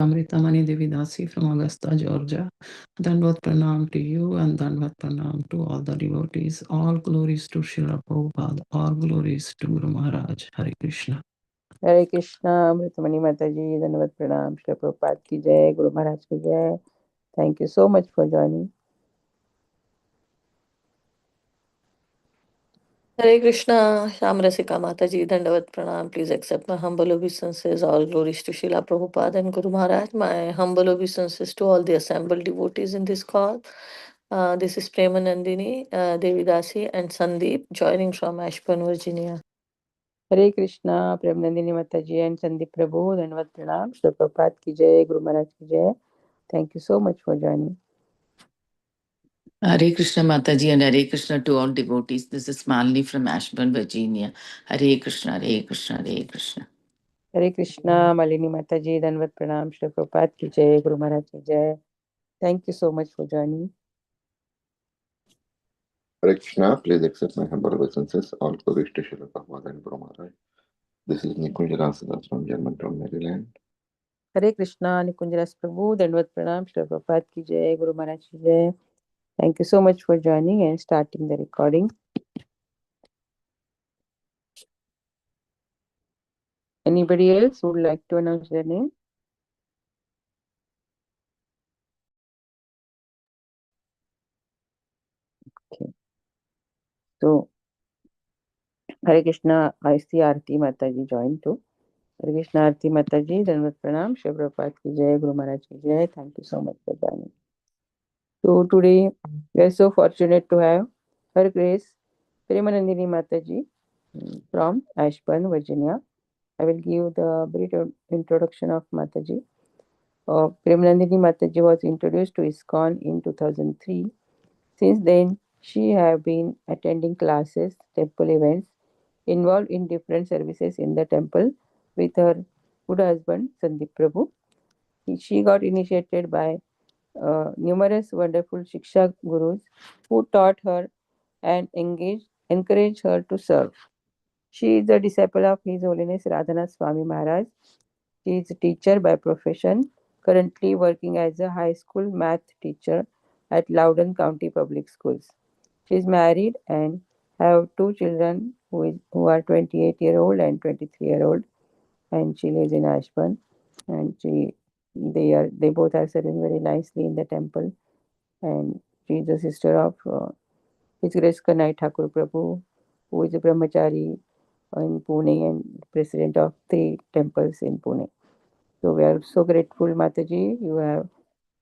Amritamani Devidasi from Augusta, Georgia. Dandavat Pranam to you and Dandavat Pranam to all the devotees. All glories to Srila Prabhupada. All glories to Guru Maharaj. Hare Krishna. Hare Krishna, Amritamani Mataji, Dandavat Pranam, Shri Prabhupada ki jai, Guru Maharaj ki jai. Thank you so much for joining. Hare Krishna, Shyam Rasika Mataji, Dandavat Pranam. Please accept my humble obeisances. All glories to Srila Prabhupada and Guru Maharaj. My humble obeisances to all the assembled devotees in this call. This is PremNandini, Devidasi, and Sandeep joining from Ashburn, Virginia. Hare Krishna, PremNandini Mataji and Sandeep Prabhu, Dandavat Pranam, Shri Prabhupada ki jai, Guru Maharaj ki jai. Thank you so much for joining. Hare Krishna Mataji and Hare Krishna to all devotees. This is Malini from Ashburn, Virginia. Hare Krishna, Hare Krishna, Hare Krishna. Hare Krishna, Malini Mataji, Dandavat Pranam, Shri Prabhupada ki jai, Guru Maharaj ki jai. Thank you so much for joining. Hare Krishna, please accept my humble obeisances. All glories to Srila Bhagawad and Guru Maharaj. This is Nikunjala Siddhas from Germantown, Maryland. Hare Krishna, Nikunjalas Prabhu, Dandavat Pranam, Shri Prabhupada ki jai, Guru Maharaj ki jai. Thank you so much for joining and starting the recording. Anybody else would like to announce their name? Okay. So, Hare Krishna, I see Aarti Mataji joined too. Hare Krishna, Aarti Mataji, Dandavat Pranam, Shri Prabhupada ki jai, Guru Maharaj ki jai. Thank you so much for joining. So, today we are so fortunate to have Her Grace PremNandini Mataji from Ashburn, Virginia. I will give the brief introduction of Mataji. PremNandini Mataji was introduced to ISKCON in 2003. Since then, she have been attending classes, temple events, involved in different services in the temple with her good husband Sandeep Prabhu. She got initiated by numerous wonderful Shiksha gurus who taught her and encouraged her to serve. She is a disciple of His Holiness Radhanath Swami Maharaj. She is a teacher by profession, currently working as a high school math teacher at Loudoun County Public Schools. She is married and have two children who are 28-year-old and 23-year-old, and she lives in Ashburn. And they both are serving very nicely in the temple. And she is the sister of His Grace Kanai Thakur Prabhu, who is a brahmachari in Pune and president of 3 temples in Pune. So we are so grateful, Mataji, you have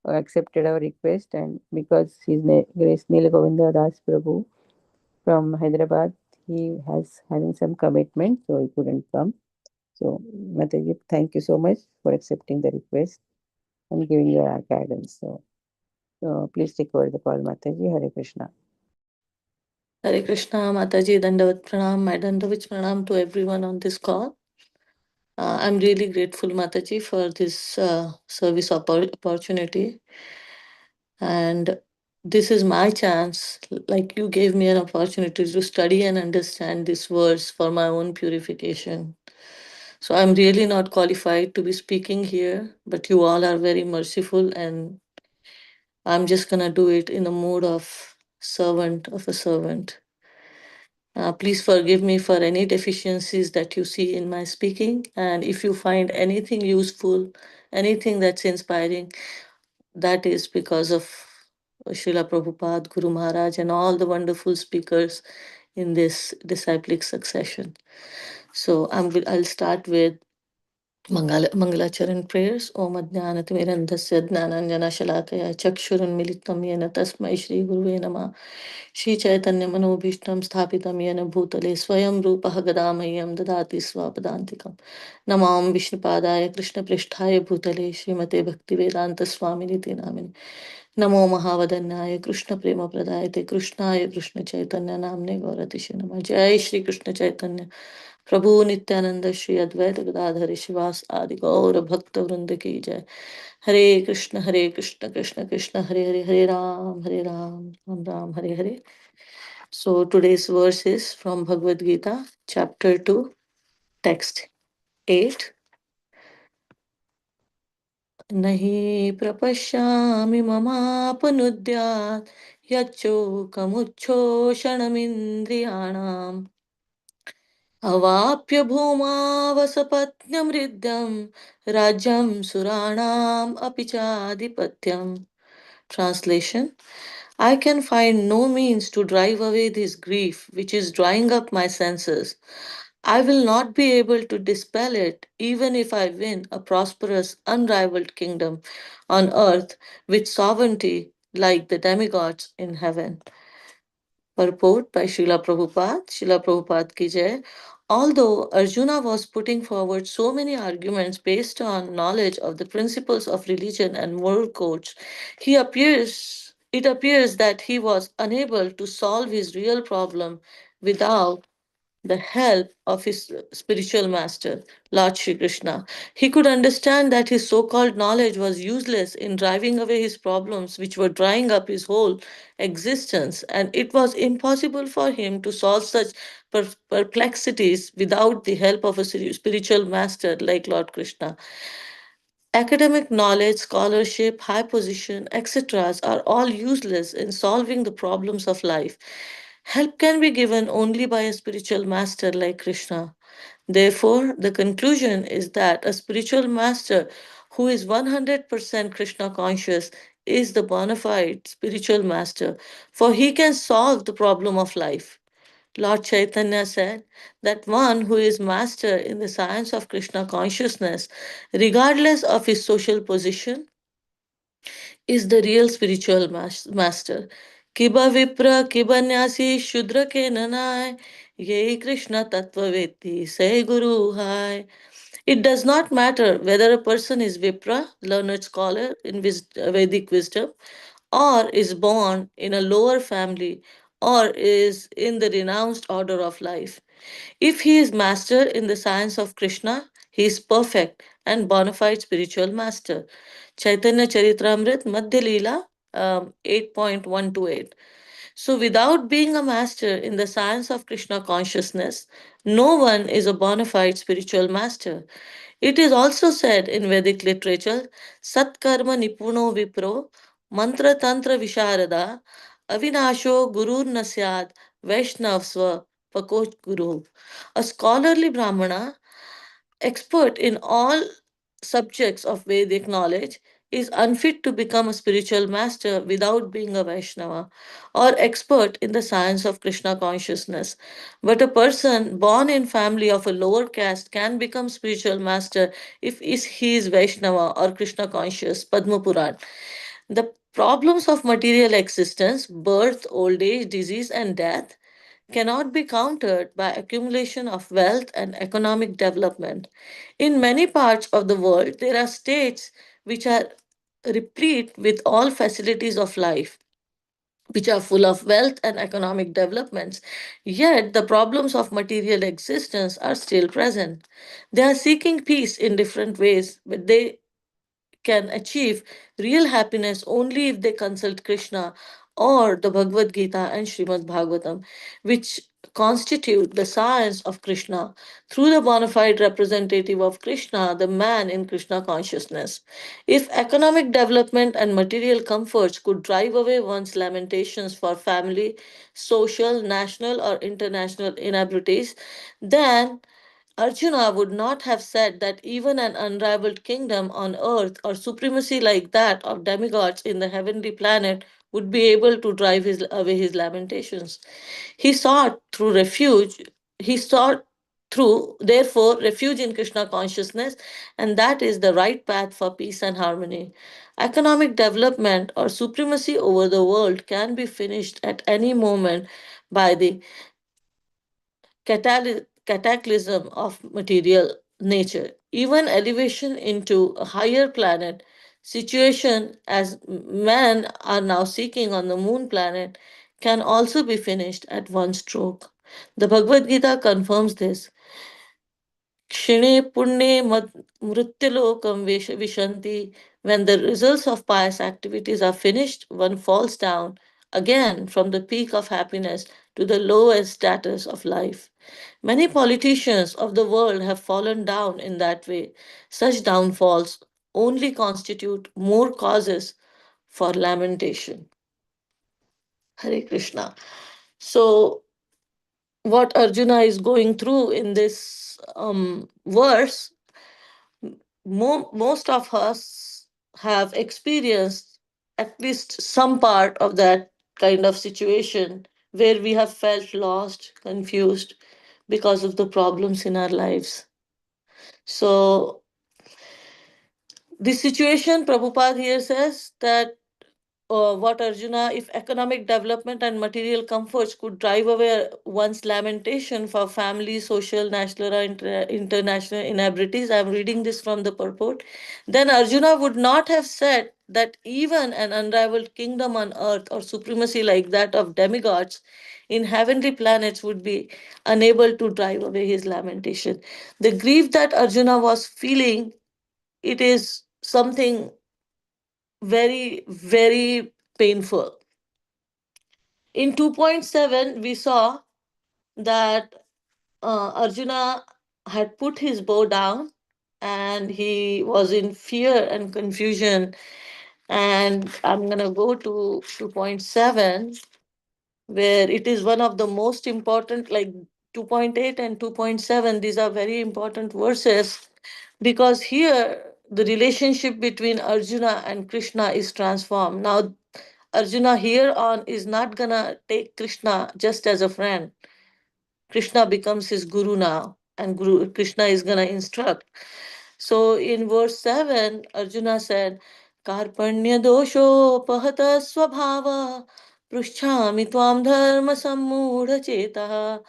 accepted our request, and because His Grace Neelagovinda Das Prabhu from Hyderabad, he has having some commitment, so he couldn't come. So Mataji, thank you so much for accepting the request and giving your guidance. So please take over the call, Mataji. Hare Krishna. Hare Krishna, Mataji, Dandavat Pranam, my Dandavich Pranam to everyone on this call. I'm really grateful, Mataji, for this service opportunity. And this is my chance, like you gave me an opportunity to study and understand this verse for my own purification. So I'm really not qualified to be speaking here, but you all are very merciful, and I'm just gonna do it in a mode of servant of a servant. Please forgive me for any deficiencies that you see in my speaking. And if you find anything useful, anything that's inspiring, that is because of Srila Prabhupada, Guru Maharaj, and all the wonderful speakers in this disciplic succession. So I'll start with Mangalacharan prayers. Om Adnanatimirandhasya Jnananjana Shalakaya Chakshurunmilitam Yena Tasmai Shri Guruve Namah. Shri Chaitanya Manobhishtam Sthapitam Yena Bhutale Swayam Rupah Gadamayam Dadati Swapadantikam. Namam Vishnupadaya Krishna Pristhaya Bhutale Srimate Bhaktivedanta Swaminiti Namini. Namo Mahavadanyaya Krishna Prema Pradayate Krishnaya Krishna Chaitanya Namne Gauratisha Namah. Jai Shri Krishna Chaitanya Prabhu Nityananda Shri Advaita Gadadhari Shivas Adi Gaura Bhakta Vrinda Ki Jai. Hare Krishna Krishna Krishna Hare Hare Hare Ram Ram Ram Hare Hare. So today's verse is from Bhagavad Gita, chapter 2, text 8. Nahi prapashyami mamapanudyat yachokamuchoshanamindriyanam अवाप्य भूमावसपत्न्यं हृद्यं राज्यं सुराणाम् अपि चाधिपत्यम्. Translation: I can find no means to drive away this grief which is drying up my senses. I will not be able to dispel it even if I win a prosperous, unrivaled kingdom on earth with sovereignty like the demigods in heaven. Purport by Srila Prabhupada. Srila Prabhupada ki jai. Although Arjuna was putting forward so many arguments based on knowledge of the principles of religion and moral codes, it appears that he was unable to solve his real problem without the help of his spiritual master, Lord Shri Krishna. He could understand that his so called knowledge was useless in driving away his problems, which were drying up his whole existence, and it was impossible for him to solve such perplexities without the help of a spiritual master like Lord Krishna. Academic knowledge, scholarship, high position, etc., are all useless in solving the problems of life. Help can be given only by a spiritual master like Krishna. Therefore, the conclusion is that a spiritual master who is 100% Krishna conscious is the bona fide spiritual master, for he can solve the problem of life. Lord Chaitanya said that one who is master in the science of Krishna consciousness, regardless of his social position, is the real spiritual master. Kiba Vipra, Kiba Nyasi, Shudra ke nanai, Ye Krishna Tattva Veti, Say Guru Hai. It does not matter whether a person is Vipra, learned scholar in Vedic wisdom, or is born in a lower family, or is in the renounced order of life. If he is master in the science of Krishna, he is perfect and bona fide spiritual master. Chaitanya Charitamrit Madhya Leela 8.128. So, without being a master in the science of Krishna consciousness, no one is a bona fide spiritual master. It is also said in Vedic literature, Satkarma Nipuno Vipro, Mantra Tantra Visharada, Avinasho Gurur Nasyad, Vaishnavsva Pakot Guru. A scholarly Brahmana expert in all subjects of Vedic knowledge, is unfit to become a spiritual master without being a Vaishnava or expert in the science of Krishna consciousness. But a person born in family of a lower caste can become spiritual master if he is Vaishnava or Krishna conscious. Padma Puran. The problems of material existence, birth, old age, disease, and death cannot be countered by accumulation of wealth and economic development. In many parts of the world, there are states which are replete with all facilities of life, which are full of wealth and economic developments. Yet the problems of material existence are still present. They are seeking peace in different ways, but they can achieve real happiness only if they consult Krishna or the Bhagavad Gita and Srimad Bhagavatam, which constitute the science of Krishna through the bona fide representative of Krishna, the man in Krishna consciousness. If economic development and material comforts could drive away one's lamentations for family, social, national, or international inabilities, then Arjuna would not have said that even an unrivaled kingdom on earth or supremacy like that of demigods in the heavenly planet would be able to drive away his lamentations. He sought through refuge, he sought through, therefore, refuge in Krishna consciousness, and that is the right path for peace and harmony. Economic development or supremacy over the world can be finished at any moment by the cataclysm of material nature. Even elevation into a higher planet situation, as men are now seeking on the moon planet, can also be finished at one stroke. The Bhagavad Gita confirms this. Kshine punne mrutyalokam vishanti. When the results of pious activities are finished, one falls down again from the peak of happiness to the lowest status of life. Many politicians of the world have fallen down in that way. Such downfalls only constitute more causes for lamentation. Hare Krishna. So, what Arjuna is going through in this verse, most of us have experienced at least some part of that kind of situation where we have felt lost, confused because of the problems in our lives. So, this situation, Prabhupada here says that what Arjuna, if economic development and material comforts could drive away one's lamentation for family, social, national, or international inabilities, I'm reading this from the purport, then Arjuna would not have said that even an unrivaled kingdom on earth or supremacy like that of demigods in heavenly planets would be unable to drive away his lamentation. The grief that Arjuna was feeling, it is something very, very painful. In 2.7, we saw that Arjuna had put his bow down and he was in fear and confusion. And I'm going to go to 2.7, where it is one of the most important, like 2.8 and 2.7. These are very important verses because here the relationship between Arjuna and Krishna is transformed. Now, Arjuna here on is not gonna take Krishna just as a friend. Krishna becomes his guru now, and Krishna is gonna instruct. So in verse 7, Arjuna said, Karpanya dosho pahata swabhava prushchami tvam dharma sammudha chetah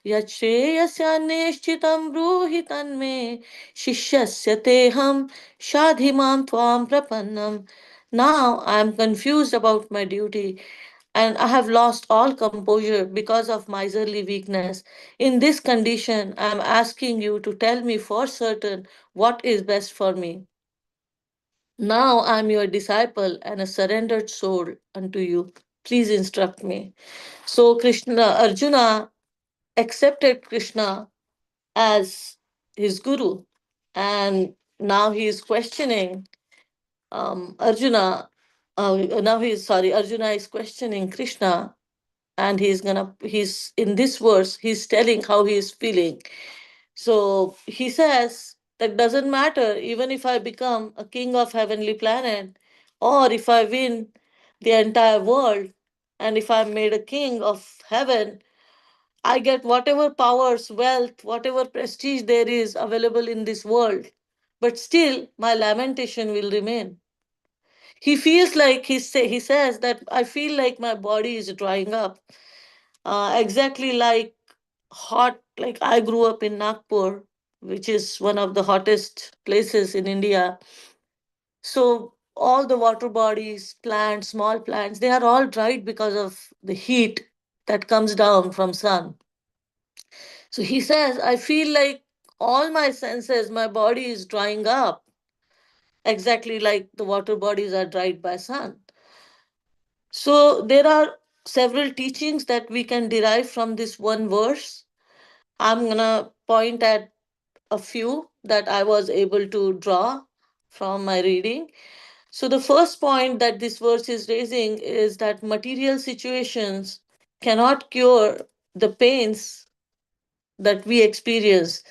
यच्छ्रेयस्यान्निश्चितं ब्रूहि तन्मे शिष्यस्य तेहं शाधिमां त्वां प्रपन्नम्. Now I am confused about my duty and I have lost all composure because of miserly weakness. In this condition, I am asking you to tell me for certain what is best for me. Now I am your disciple and a surrendered soul unto you. Please instruct me. So Arjuna accepted Krishna as his guru, and now he is questioning Arjuna. Arjuna is questioning Krishna, and he's in this verse, he's telling how he is feeling. So he says that doesn't matter, even if I become a king of heavenly planet, or if I win the entire world, and if I'm made a king of heaven, I get whatever powers, wealth, whatever prestige there is available in this world, but still my lamentation will remain. He feels like he says that I feel like my body is drying up, exactly like hot. Like I grew up in Nagpur, which is one of the hottest places in India. So all the water bodies, plants, small plants, they are all dried because of the heat that comes down from sun. So he says, I feel like all my senses, my body is drying up, exactly like the water bodies are dried by sun. So there are several teachings that we can derive from this one verse. I'm going to point at a few that I was able to draw from my reading. So the first point that this verse is raising is that material situations cannot cure the pains that we experience.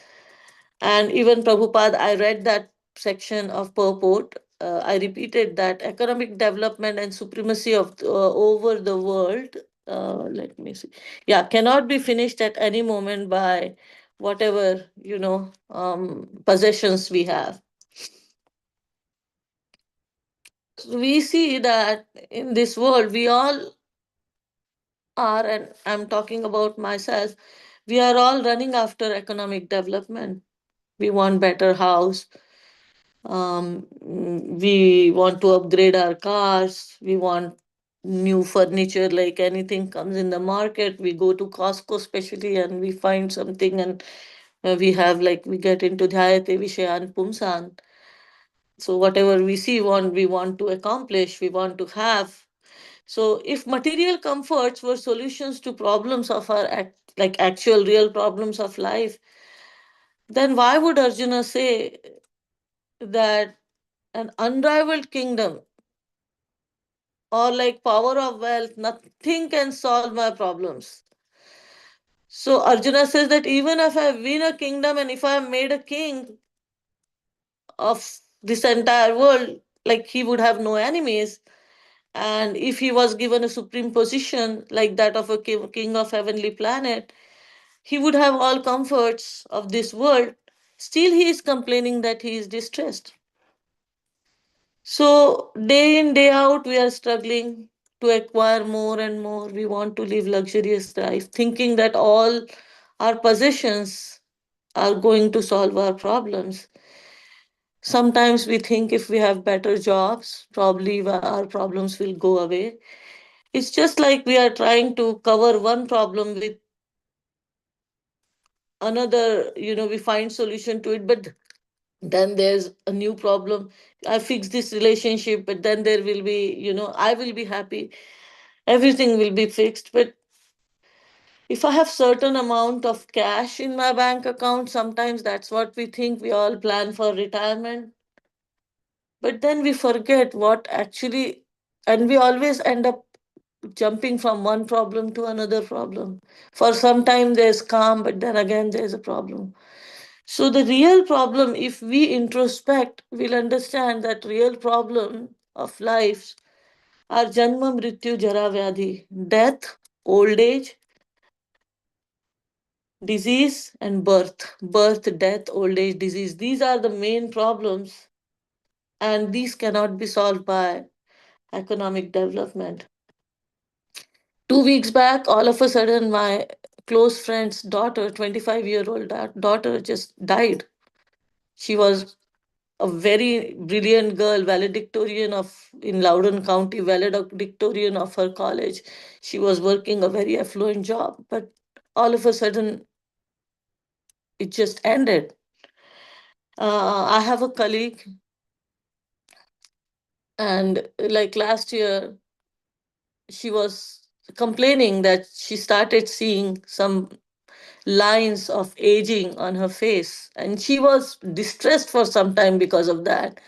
And even Prabhupada, I read that section of purport. I repeated that economic development and supremacy of over the world. Let me see. Yeah, cannot be finished at any moment by whatever possessions we have. So we see that in this world we all are, and I'm talking about myself. We are all running after economic development. We want better house, we want to upgrade our cars, we want new furniture, like anything comes in the market we go to Costco especially and we find something, and we have, like, we get into dhyate vishayan pumsan. So whatever we see, we want to accomplish, we want to have. So if material comforts were solutions to problems of our like actual real problems of life, then why would Arjuna say that an unrivaled kingdom or like power of wealth, nothing can solve my problems. So Arjuna says that even if I win a kingdom and if I am made a king of this entire world, like he would have no enemies. And if he was given a supreme position like that of a king of heavenly planet, he would have all comforts of this world. Still, he is complaining that he is distressed. So, day in, day out, we are struggling to acquire more and more. We want to live luxurious life, thinking that all our possessions are going to solve our problems. Sometimes we think if we have better jobs, probably our problems will go away. It's just like we are trying to cover one problem with another, we find solution to it, but then there's a new problem. I fix this relationship, but then there will be, I will be happy. Everything will be fixed. But if I have certain amount of cash in my bank account, sometimes that's what we think. We all plan for retirement. But then we forget what actually, and we always end up jumping from one problem to another problem. For some time there's calm, but then again there's a problem. So the real problem, if we introspect, we'll understand that real problem of life are janma, mrityu, jara, vyadhi, death, old age, disease, and birth. Birth, death, old age, disease. These are the main problems, and these cannot be solved by economic development. 2 weeks back, all of a sudden, my close friend's daughter, 25-year-old daughter, just died. She was a very brilliant girl, valedictorian of in Loudoun County, valedictorian of her college. She was working a very affluent job, but all of a sudden, it just ended. I have a colleague, and like last year, she was complaining that she started seeing some lines of aging on her face, and she was distressed for some time because of that.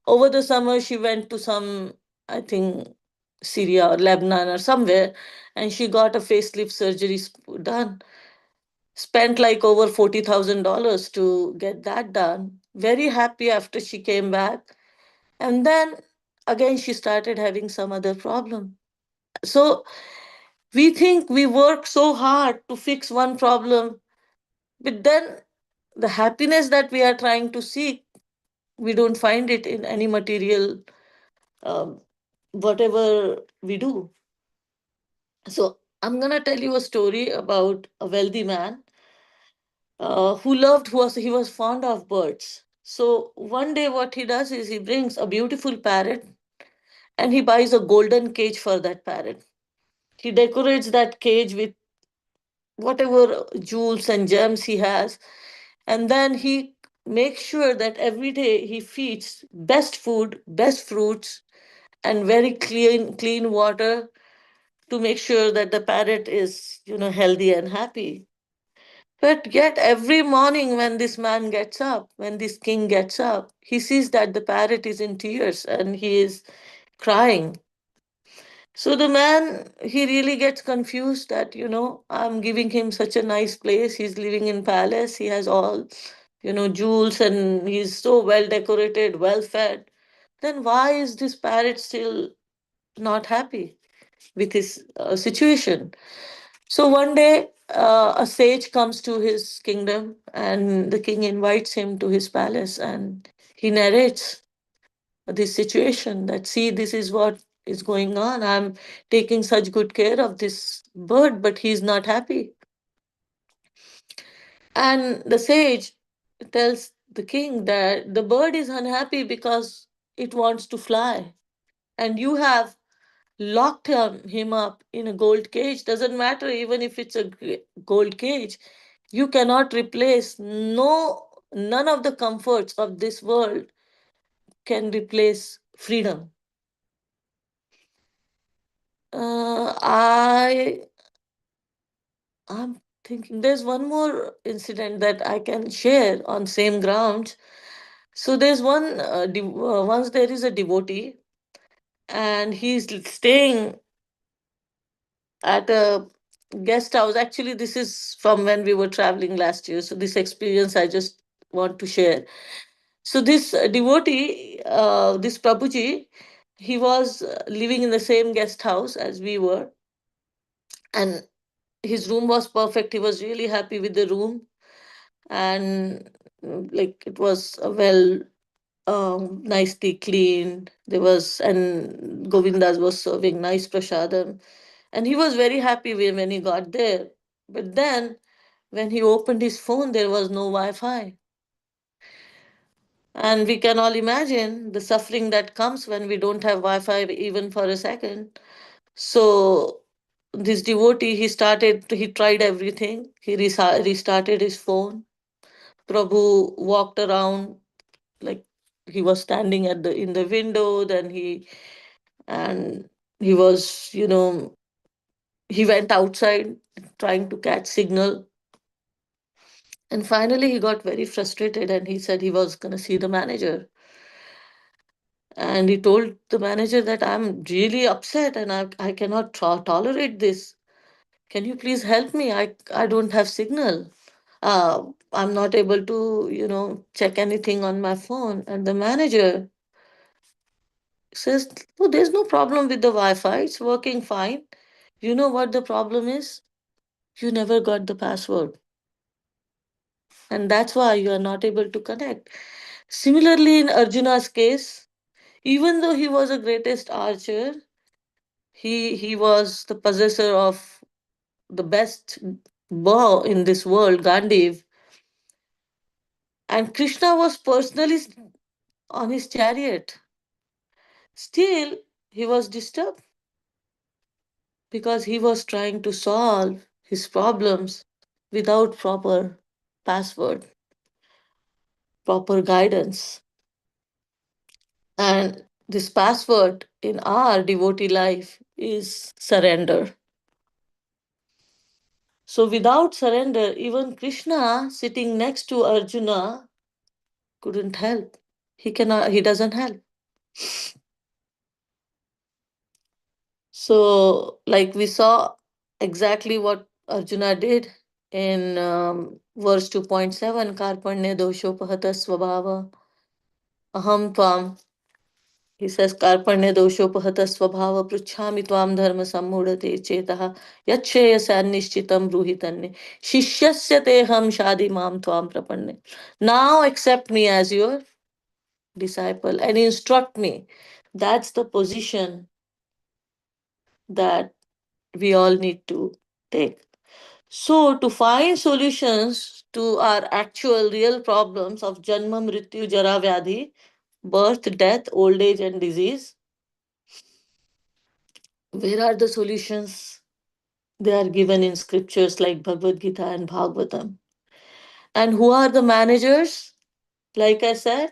Over the summer, she went to some, I think, Syria or Lebanon or somewhere, and she got a facelift surgery done. Spent like over $40,000 to get that done. Very happy after she came back. And then again, she started having some other problem. So we think we work so hard to fix one problem, but then the happiness that we are trying to seek, we don't find it in any material, um, whatever we do. So I'm going to tell you a story about a wealthy man who loved, he was fond of birds. So one day what he does is he brings a beautiful parrot and he buys a golden cage for that parrot. He decorates that cage with whatever jewels and gems he has, and then he makes sure that every day he feeds best food, best fruits, and very clean water to make sure that the parrot is, healthy and happy. But yet every morning when this man gets up, when this king gets up, he sees that the parrot is in tears and he is crying. So the man, he really gets confused that, I'm giving him such a nice place. He's living in palace. He has all, jewels, and he's so well decorated, well fed. Then why is this parrot still not happy with his situation? So one day, a sage comes to his kingdom, and the king invites him to his palace, and he narrates this situation that, see, this is what is going on. I'm taking such good care of this bird, but he's not happy. And the sage tells the king that the bird is unhappy because it wants to fly, and you have locked him up in a gold cage. Doesn't matter even if it's a gold cage, you cannot replace, none of the comforts of this world can replace freedom. I'm thinking there's one more incident that I can share on same grounds. So there's once there is a devotee, and he's staying at a guest house. Actually, this is from when we were traveling last year. So this experience I just want to share. So this devotee, this Prabhuji, he was living in the same guest house as we were, and his room was perfect. He was really happy with the room, and like it was a well nicely cleaned. There was, and Govindas was serving nice prasadam, and he was very happy when he got there. But then, when he opened his phone, there was no Wi-Fi, and we can all imagine the suffering that comes when we don't have Wi-Fi even for a second. So this devotee, he tried everything. He restarted his phone. Prabhu walked around, like he was standing at the in the window. Then and he was, he went outside trying to catch signal. And finally he got very frustrated, and he said he was going to see the manager. And he told the manager that I'm really upset, and I cannot tolerate this. Can you please help me? I don't have signal. I'm not able to, check anything on my phone. And the manager says, "No, there's no problem with the Wi-Fi. It's working fine. You know what the problem is? You never got the password. And that's why you are not able to connect." Similarly, in Arjuna's case, even though he was the greatest archer, he was the possessor of the best bow in this world, Gandiv. And Krishna was personally on his chariot. Still, he was disturbed because he was trying to solve his problems without proper password, proper guidance. And this password in our devotee life is surrender. So without surrender, even Krishna sitting next to Arjuna couldn't help. He doesn't help. So, like we saw exactly what Arjuna did in verse 2.7, Karpanya doshopahata swabhava aham tvam. He says, Karpanya doshopahata swabhava pruchhami tvam dharma sammudate chetaha yacheyasa nishchitam bruhitanne shishyasya teham shadi mam tvam prapanne. Now accept me as your disciple and instruct me. That's the position that we all need to take. So, to find solutions to our actual real problems of Janma, Mrityu, Jara, Vyadhi, birth, death, old age, and disease, where are the solutions? They are given in scriptures like Bhagavad Gita and Bhagavatam. And who are the managers? Like I said,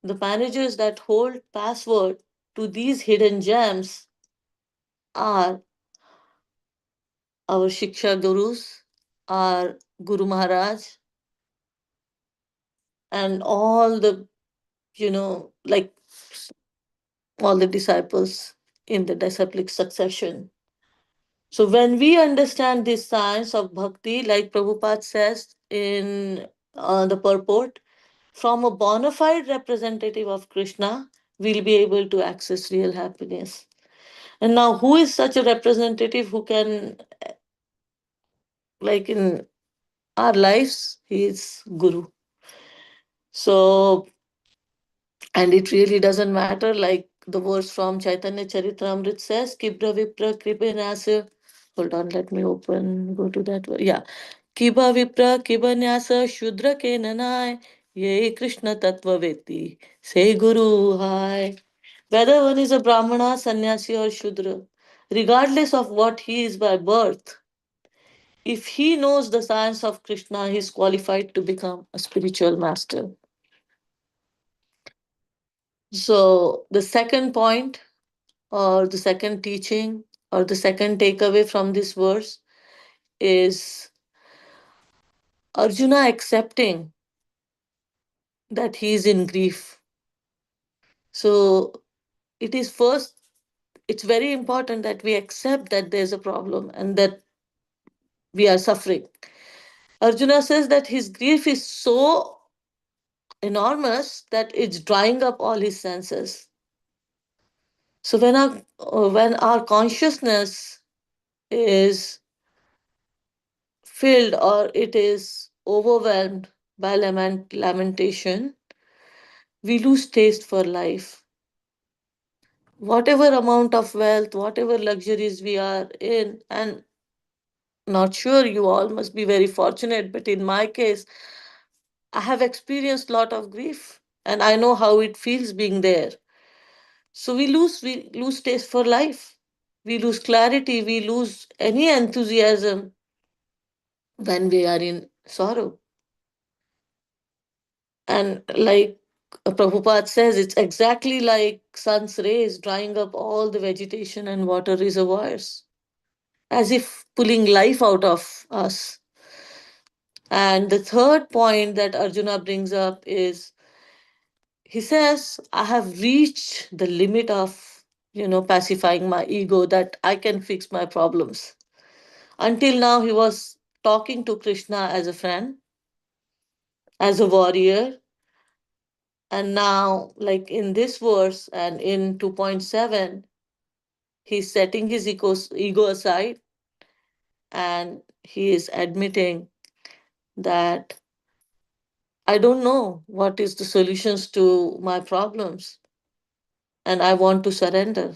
the managers that hold password to these hidden gems are our Shiksha Gurus, our Guru Maharaj, and all the, like all the disciples in the disciplic succession. So when we understand this science of bhakti, like Prabhupada says in the purport, from a bona fide representative of Krishna, we'll be able to access real happiness. And now, who is such a representative who can, like in our lives, he is Guru. So, and it really doesn't matter, like the verse from Chaitanya Charitamrita says, Kibra Vipra Kripanasa. Hold on, let me go to that word. Yeah. Kiba Vipra Kibanyasa Shudra Ke Nanai Ye Krishna Tattva Veti. Say Guru Hai. Whether one is a Brahmana, Sannyasi, or Shudra, regardless of what he is by birth, if he knows the science of Krishna, he is qualified to become a spiritual master. So, the second point, or the second teaching, or the second takeaway from this verse is Arjuna accepting that he is in grief. So it's very important that we accept that there's a problem and that we are suffering. Arjuna says that his grief is so enormous that it's drying up all his senses. So when our consciousness is filled or it is overwhelmed by lamentation, we lose taste for life. Whatever amount of wealth, whatever luxuries we are in, and not sure you all must be very fortunate, but in my case, I have experienced a lot of grief and I know how it feels being there. So we lose taste for life. We lose clarity, we lose any enthusiasm when we are in sorrow. And like Prabhupada says, it's exactly like sun's rays drying up all the vegetation and water reservoirs, as if pulling life out of us. And the third point that Arjuna brings up is he says, I have reached the limit of, pacifying my ego, that I can fix my problems. Until now, he was talking to Krishna as a friend, as a warrior. And now, like in this verse and in 2.7, he's setting his ego aside and he is admitting that I don't know what is the solutions to my problems and I want to surrender.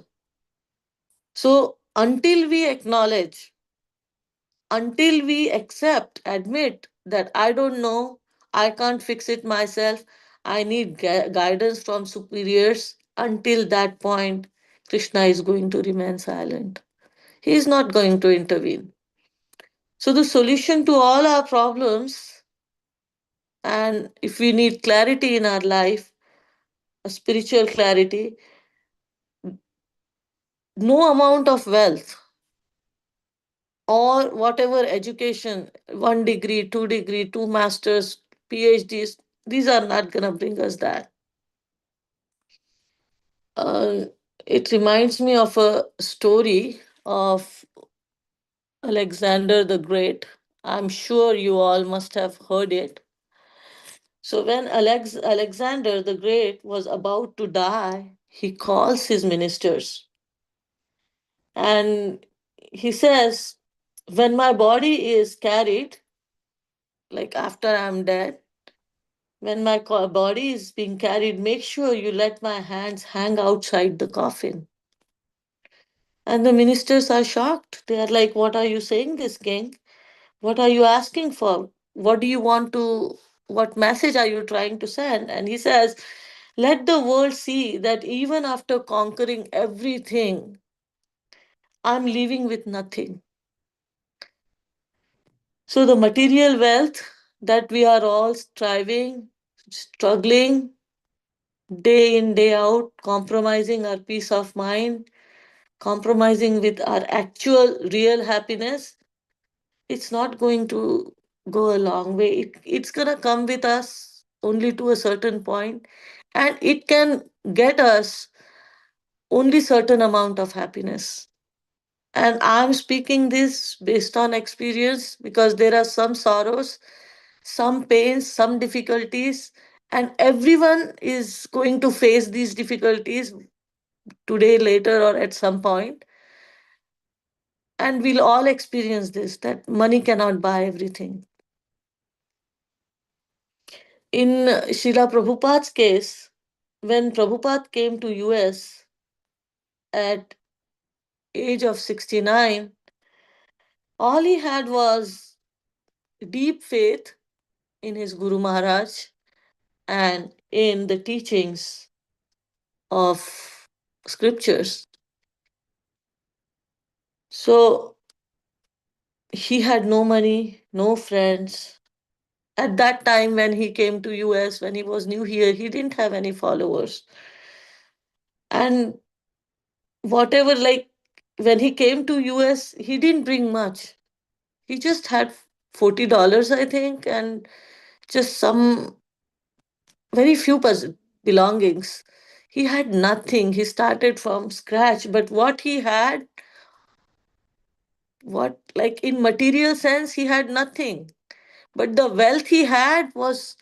So until we accept, admit that I don't know, I can't fix it myself, I need guidance from superiors, until that point, Krishna is going to remain silent. He is not going to intervene. So, the solution to all our problems, and if we need clarity in our life, a spiritual clarity, no amount of wealth or whatever education, 1 degree, 2 degree, two masters, PhDs, these are not going to bring us that. Uh, it reminds me of a story of Alexander the Great. I'm sure you all must have heard it. So, when Alexander the Great was about to die, he calls his ministers and he says, when my body is carried, like after I'm dead, when my body is being carried, make sure you let my hands hang outside the coffin. And the ministers are shocked. They are like, what are you saying, this king? What are you asking for? What do you want to, what message are you trying to send? And he says, let the world see that even after conquering everything, I'm leaving with nothing. So the material wealth that we are all striving, struggling, day in, day out, compromising our peace of mind, compromising with our actual real happiness, it's not going to go a long way. It's going to come with us only to a certain point, and it can get us only certain amount of happiness. And I'm speaking this based on experience because there are some sorrows, some pains, some difficulties, and everyone is going to face these difficulties today, later, or at some point. And we'll all experience this, that money cannot buy everything. In Srila Prabhupada's case, when Prabhupada came to US at age of 69, all he had was deep faith in his Guru Maharaj and in the teachings of scriptures. So he had no money, no friends. At that time when he came to US, when he was new here, he didn't have any followers. And whatever, like when he came to US, he didn't bring much. He just had $40, I think, and just some very few belongings. He had nothing. He started from scratch. But what he had, what like in material sense, he had nothing. But the wealth he had was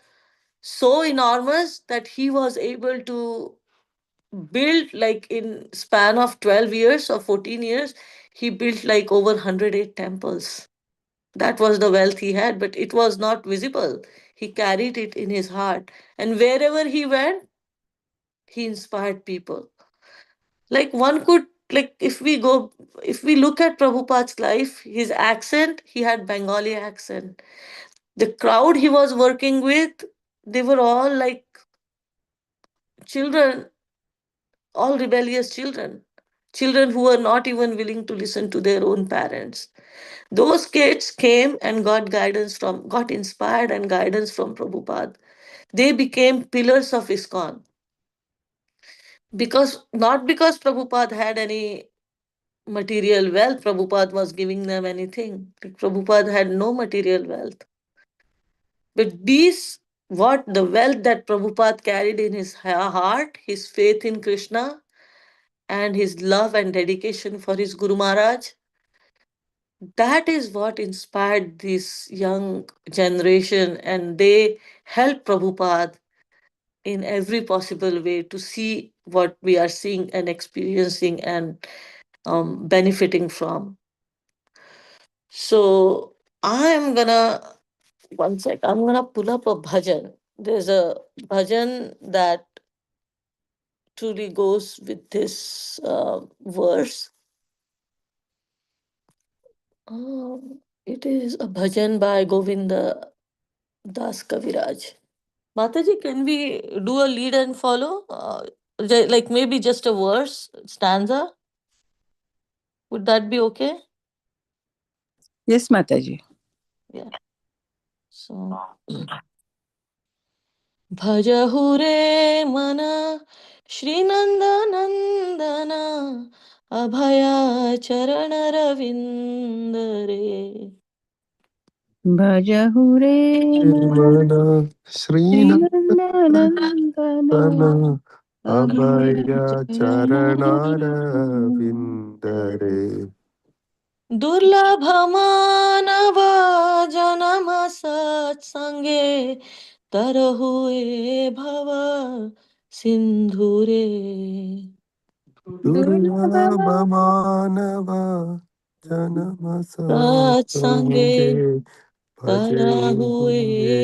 so enormous that he was able to build, like in span of 12 years or 14 years, he built like over 108 temples. That was the wealth he had, but it was not visible. He carried it in his heart, and wherever he went, he inspired people. Like one could, like if we look at Prabhupada's life, his accent, he had Bengali accent. The crowd he was working with, they were all like children, all rebellious children, children who were not even willing to listen to their own parents. Those kids came and got inspired and guidance from Prabhupada. They became pillars of ISKCON. Not because Prabhupada had any material wealth, Prabhupada was giving them anything. Prabhupada had no material wealth. But what the wealth that Prabhupada carried in his heart, his faith in Krishna, and his love and dedication for his Guru Maharaj, that is what inspired this young generation, and they helped Prabhupada in every possible way to see what we are seeing and experiencing and benefiting from. So I'm gonna, one sec, I'm gonna pull up a bhajan. There's a bhajan that truly goes with this verse. It is a bhajan by Govinda Das Kaviraj. Mataji, can we do a lead and follow? Like maybe just a verse, stanza? Would that be okay? Yes, Mataji. Yeah. So, Bhajahu re mana Shrinandanandana Abhaya Charana Ravindare. Bhajahu re Mana Srinandanandana Srinandana Abhaya Charanara Abhaya Vindare. दुर्लभमानवा जनम सत्संगे तरहुए भव सिंधुरे. Durlabha Durlabhamanava सत्संगे Janamasasange तरहुए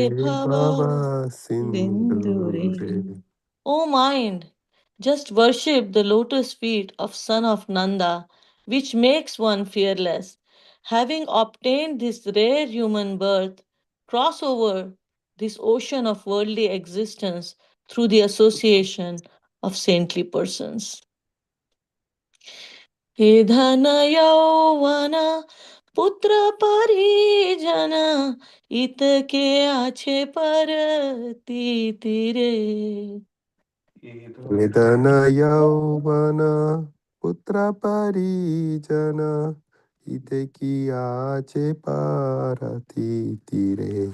Bhaje भव Bhava Sindhure. Sindhure. O mind, just worship the lotus feet of son of Nanda, which makes one fearless. Having obtained this rare human birth, cross over this ocean of worldly existence through the association of saintly persons. हे धन यौवन पुत्र परिजन इत के आछे पर तीरे. Nidana Yauvana Putra Parijana Ite Ache Parati Tire.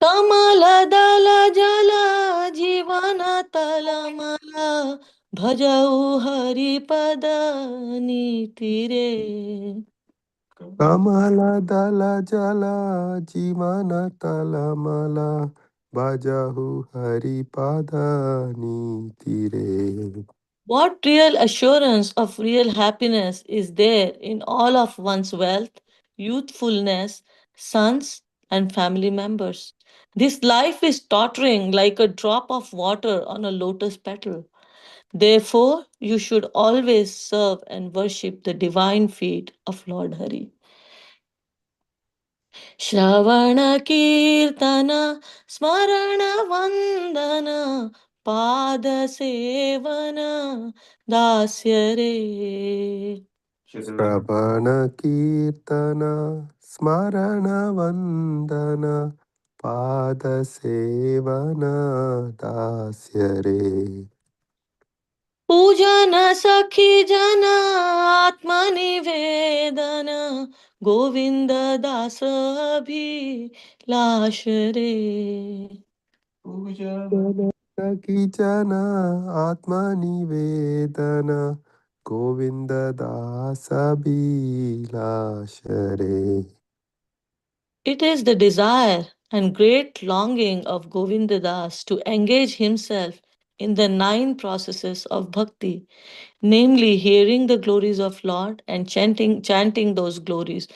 कमल दल जल जीवन तलमल भजऊ हरिपद नीति रे. Kamala Dala Jala Jivana Talamala Bajahu Haripada Nitire. What real assurance of real happiness is there in all of one's wealth, youthfulness, sons, and family members? This life is tottering like a drop of water on a lotus petal. Therefore, you should always serve and worship the divine feet of Lord Hari. श्रवण कीर्तन स्मरण वंदन पाद seven दास्य रे. Shravana Kirtana Smarana Vandana Pada Sevana Dasyare. पूजन सखी जन आत्मनिवेदन गोविंद दास भी लाश रे. न किचन आत्मनिवेदन Govind Das अभिलाषरे. It is the desire and great longing of Govinda Das to engage himself in the 9 processes of bhakti, namely hearing the glories of Lord and chanting those glories,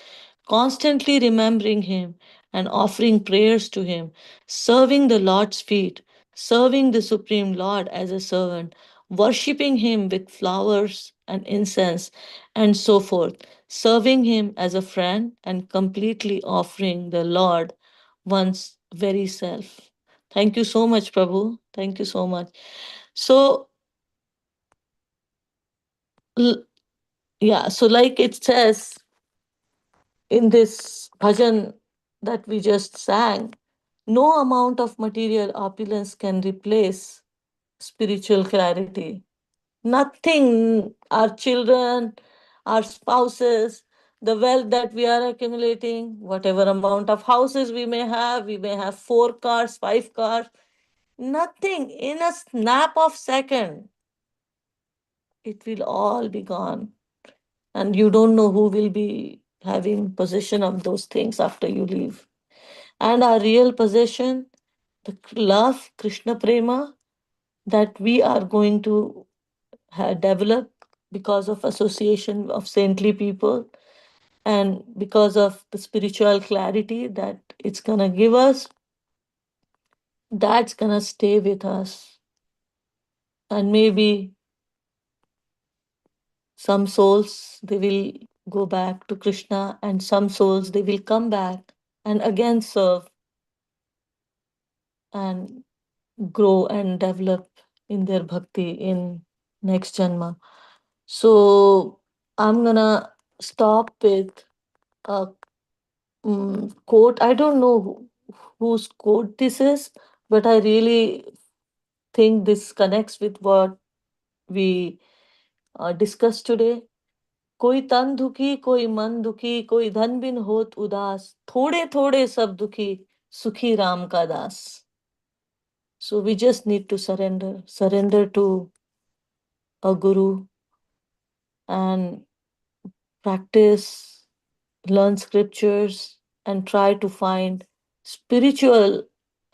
constantly remembering him and offering prayers to him, serving the Lord's feet, serving the Supreme Lord as a servant, worshipping him with flowers and incense, and so forth, serving him as a friend and completely offering the Lord one's very self. Thank you so much, Prabhu. Thank you so much. So, so like it says in this bhajan that we just sang, no amount of material opulence can replace spiritual clarity. Nothing, our children, our spouses, the wealth that we are accumulating, whatever amount of houses we may have 4 cars, 5 cars, nothing, in a snap of second, it will all be gone. And you don't know who will be having possession of those things after you leave. And our real possession, the love, Krishna Prema, that we are going to develop because of association of saintly people and because of the spiritual clarity that it's going to give us, that's going to stay with us. And maybe some souls, they will go back to Krishna, and some souls, they will come back and again serve and grow and develop in their bhakti in next janma. So I'm gonna stop with a quote. I don't know whose quote this is, but I really think this connects with what we discussed today. कोई तन दुखी, कोई मन दुखी, कोई धन बिन होत उदास, थोड़े थोड़े सब दुखी, सुखी राम का दास. So we just need to surrender to a guru and practice, learn scriptures, and try to find spiritual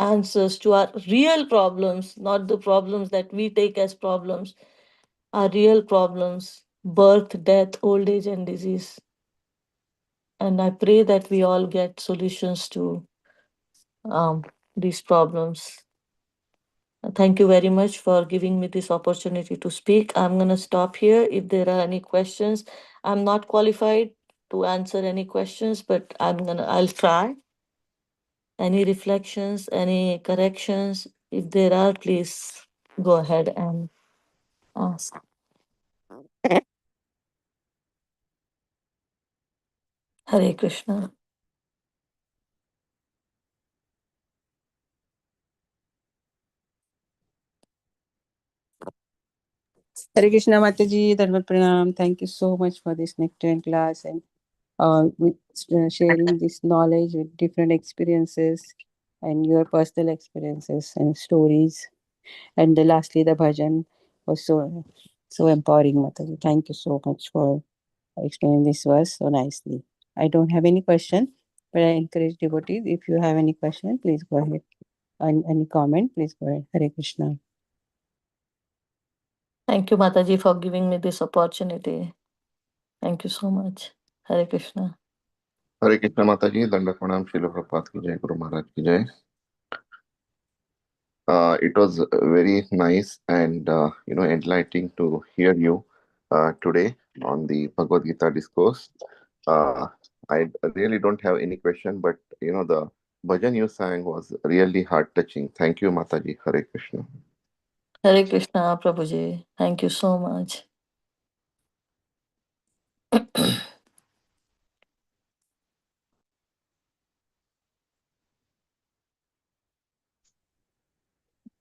answers to our real problems, not the problems that we take as problems, our real problems: birth, death, old age, and disease. And I pray that we all get solutions to these problems. Thank you very much for giving me this opportunity to speak. I'm going to stop here. If there are any questions, I'm not qualified to answer any questions, but I'll try. Any reflections, any corrections? If there are, please go ahead and ask. Hare Krishna. Hare Krishna Mataji, Dharma Pranam. Thank you so much for this nectar class and with sharing this knowledge with different experiences and your personal experiences and stories. And lastly, the bhajan was so empowering, Mataji. Thank you so much for explaining this verse so nicely. I don't have any question, but I encourage devotees. If you have any question, please go ahead. And any comment, please go ahead. Hare Krishna. Thank you, Mataji, for giving me this opportunity. Thank you so much. Hare Krishna. Hare Krishna Mataji, Danda Pranam, Srila Prabhupada ki jai, Guru Maharaj ki jai. It was very nice and enlightening to hear you today on the Bhagavad Gita discourse. I really don't have any question, but the bhajan you sang was really heart touching. Thank you, Mataji. Hare Krishna. Hare Krishna, Prabhuji. Thank you so much.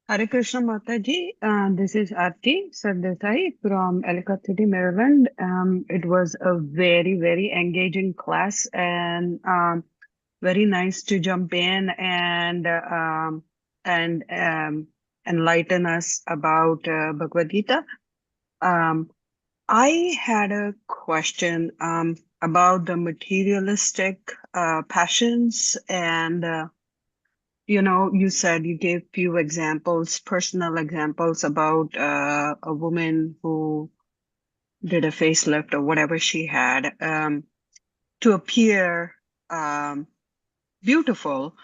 Hare Krishna Mataji, this is Aarti Sardesai from Ellicott City, Maryland. It was a very, very engaging class and very nice to jump in and and enlighten us about Bhagavad Gita. I had a question about the materialistic passions, and you said you gave few examples, personal examples about a woman who did a facelift or whatever she had to appear beautiful.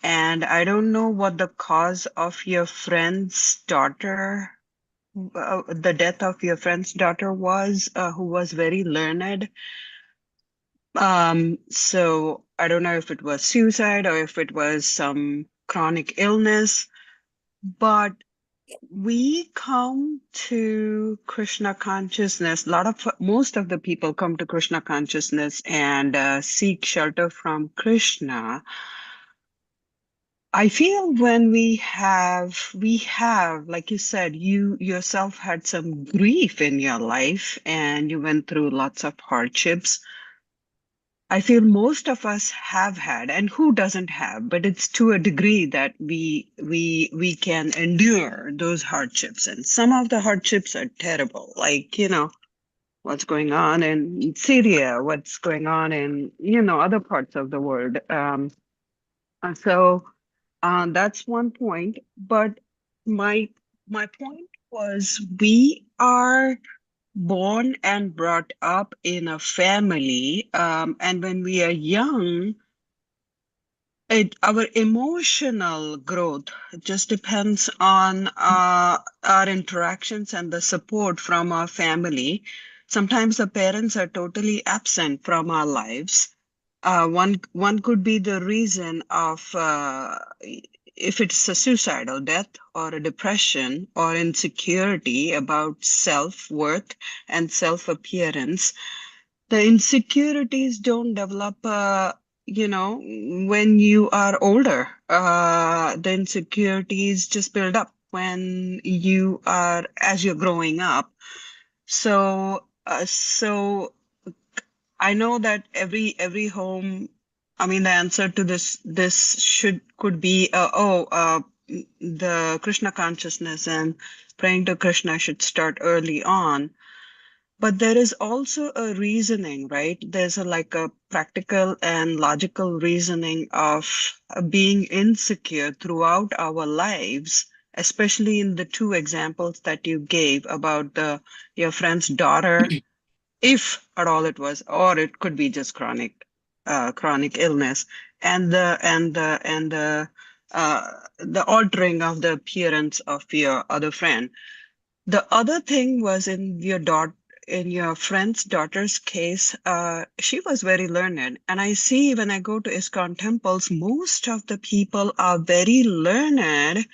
And I don't know what the cause of your friend's daughter, the death of your friend's daughter was, who was very learned. So I don't know if it was suicide or if it was some chronic illness, but we come to Krishna consciousness. Most of the people come to Krishna consciousness and seek shelter from Krishna. I feel when we have, like you said, you yourself had some grief in your life and you went through lots of hardships. I feel most of us have had, and who doesn't have, but it's to a degree that we can endure those hardships. And some of the hardships are terrible, like, what's going on in Syria, what's going on in, other parts of the world. So that's one point. But my my point was we are born and brought up in a family, and when we are young, our emotional growth just depends on our interactions and the support from our family. Sometimes the parents are totally absent from our lives. One could be the reason of if it's a suicidal death or a depression or insecurity about self-worth and self-appearance. The insecurities don't develop, when you are older. The insecurities just build up when as you're growing up. So I know that every home, I mean, the answer to this could be, the Krishna consciousness and praying to Krishna should start early on. But there is also a reasoning, right? There's like a practical and logical reasoning of being insecure throughout our lives, especially in the two examples that you gave about your friend's daughter, if at all it was, or it could be just chronic illness, and the altering of the appearance of your other friend. The other thing was in your friend's daughter's case, she was very learned. And I see when I go to ISKCON temples, most of the people are very learned.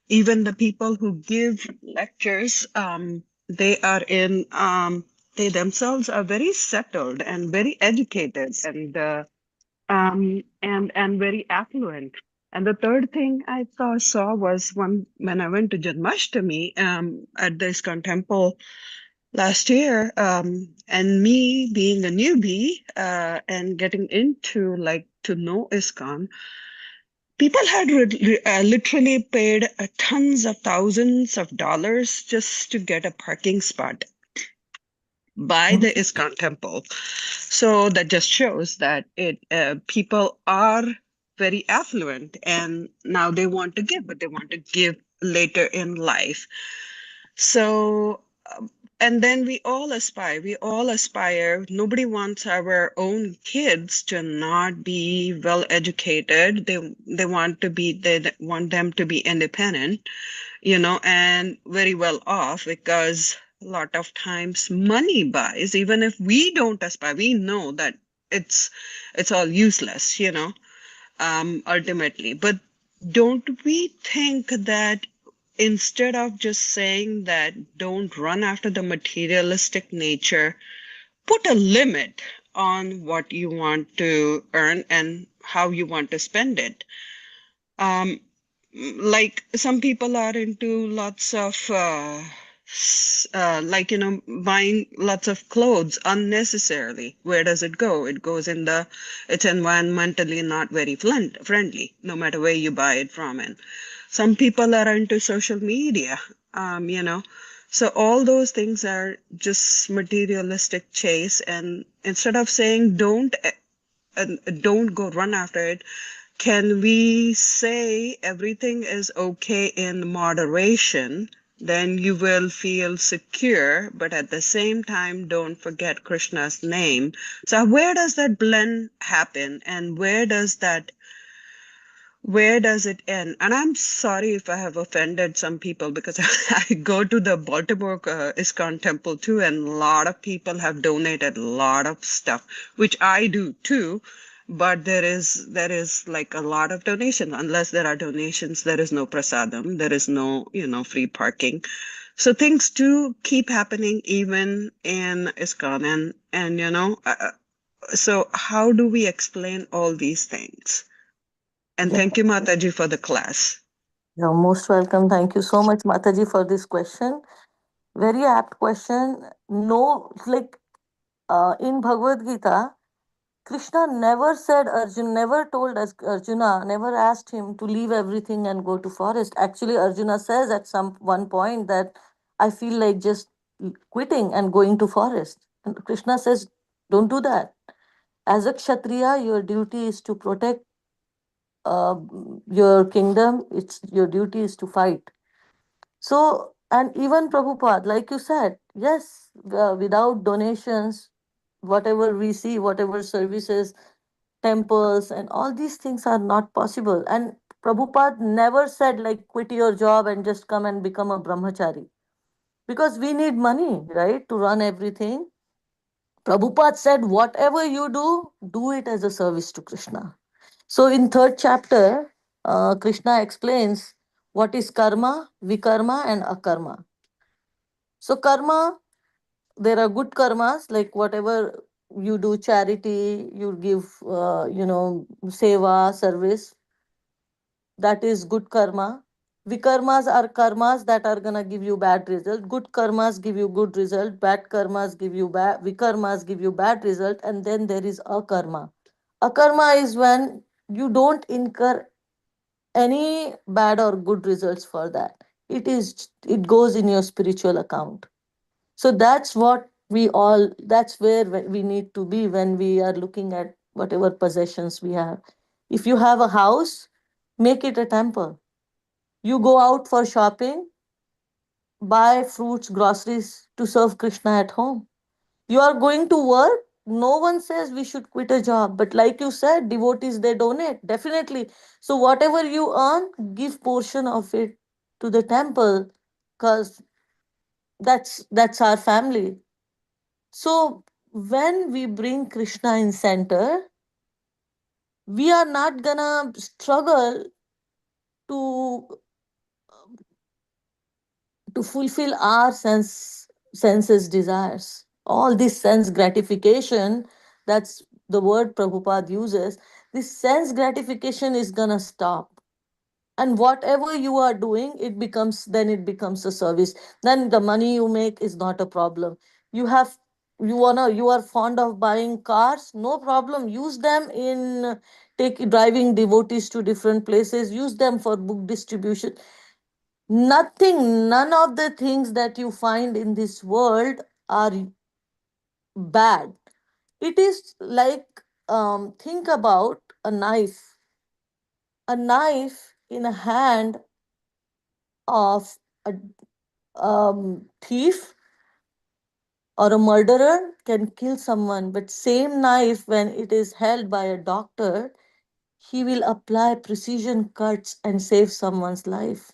Even the people who give lectures, they are they themselves are very settled and very educated and very affluent. And the third thing I saw was when I went to Janmashtami at the ISKCON temple last year, and me being a newbie and getting into like to know ISKCON, people had literally paid tons of thousands of dollars just to get a parking spot by the ISKCON temple. So that just shows that people are very affluent and now they want to give, but they want to give later in life. So, and then we all aspire. Nobody wants our own kids to not be well educated. They want them to be independent, and very well off, because a lot of times money buys, even if we don't aspire, we know that it's all useless, ultimately. But don't we think that instead of just saying that don't run after the materialistic nature, put a limit on what you want to earn and how you want to spend it? Um, like some people are into lots of buying lots of clothes unnecessarily. Where does it go? It's environmentally not very friendly, no matter where you buy it from. And Some people are into social media, you know. So all those things are just materialistic chase. And instead of saying don't go run after it, can we say everything is okay in moderation? Then you will feel secure, but at the same time, don't forget Krishna's name. So where does that blend happen, and where does it end? And I'm sorry if I have offended some people, because I go to the Baltimore ISKCON temple too, and a lot of people have donated a lot of stuff, which I do too. But there is like a lot of donation. Unless there are donations, there is no prasadam, there is no, free parking. So things do keep happening even in ISKCON, and so how do we explain all these things? And Yeah, thank you, Mataji, for the class. you're most welcome. Thank you so much, Mataji, for this question. Very apt question. No, like in Bhagavad Gita, Krishna never said Arjuna, never told us Arjuna, never asked him to leave everything and go to forest. Actually, Arjuna says at some one point that I feel like just quitting and going to forest. And Krishna says, don't do that. As a Kshatriya, your duty is to protect your kingdom. It's your duty is to fight. So, and even Prabhupada, like you said, yes, without donations, whatever we see, whatever services, temples, and all these things are not possible. And Prabhupada never said, like, quit your job and just come and become a brahmachari. Because we need money, right, to run everything. Prabhupada said, whatever you do it as a service to Krishna. So in third chapter, Krishna explains what is karma, vikarma, and akarma. So karma, there are good karmas, like whatever you do, charity, you give, seva, service, that is good karma. Vikarmas are karmas that are gonna give you bad result. Good karmas give you good result. Bad karmas give you bad. Vikarmas give you bad result. And then there is akarma. Akarma is when you don't incur any bad or good results for that. It goes in your spiritual account. So that's what that's where we need to be when we are looking at whatever possessions we have. If you have a house, make it a temple. You go out for shopping, buy fruits, groceries to serve Krishna at home. You are going to work, no one says we should quit a job. But like you said, devotees, they donate, definitely. So whatever you earn, give portion of it to the temple, because that's our family. So when we bring Krishna in center, we are not gonna struggle to fulfill our senses desires. All this sense gratification, that's the word Prabhupada uses. This sense gratification is gonna stop. And whatever you are doing, it becomes a service. Then the money you make is not a problem. You have you are fond of buying cars, no problem. Use them in take driving devotees to different places, use them for book distribution. None of the things that you find in this world are bad. It is like, think about a knife in a hand of a thief or a murderer can kill someone, but same knife, when it is held by a doctor, he will apply precision cuts and save someone's life.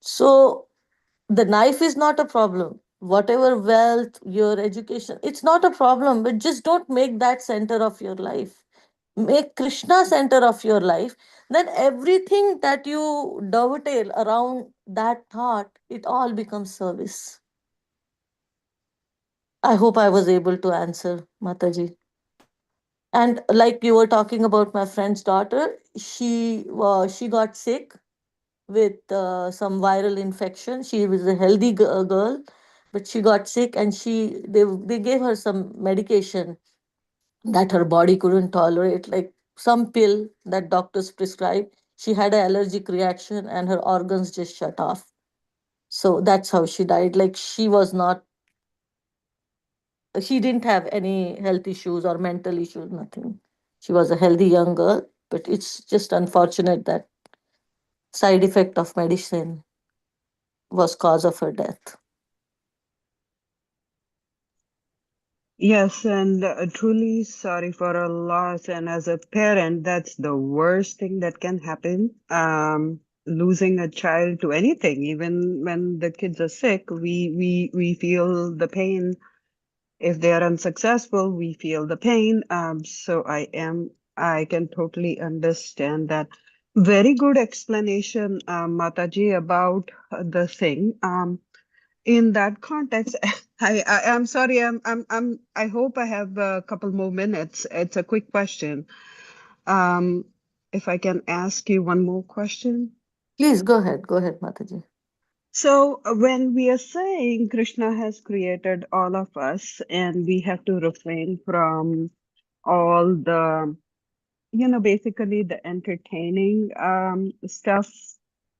So the knife is not a problem. Whatever wealth, your education, it's not a problem, but just don't make that center of your life. Make Krishna center of your life. Then everything that you dovetail around that thought, it all becomes service. I hope I was able to answer, Mataji. And like you were talking about my friend's daughter, she got sick with some viral infection. She was a healthy girl, but she got sick, and they gave her some medication that her body couldn't tolerate, like some pill that doctors prescribe. She had an allergic reaction and her organs just shut off. So that's how she died. Like she didn't have any health issues or mental issues, nothing. She was a healthy young girl, but it's just unfortunate that side effect of medicine was cause of her death. Yes, and truly sorry for her loss. And as a parent, that's the worst thing that can happen. Losing a child to anything, even when the kids are sick, we feel the pain. If they are unsuccessful, we feel the pain. So I can totally understand that. Very good explanation, Mataji, about the thing. In that context, I'm sorry, I hope I have a couple more minutes. It's a quick question. Um, if I can ask you one more question. Please go ahead, Mataji. So when we are saying Krishna has created all of us and we have to refrain from all the, basically the entertaining stuff,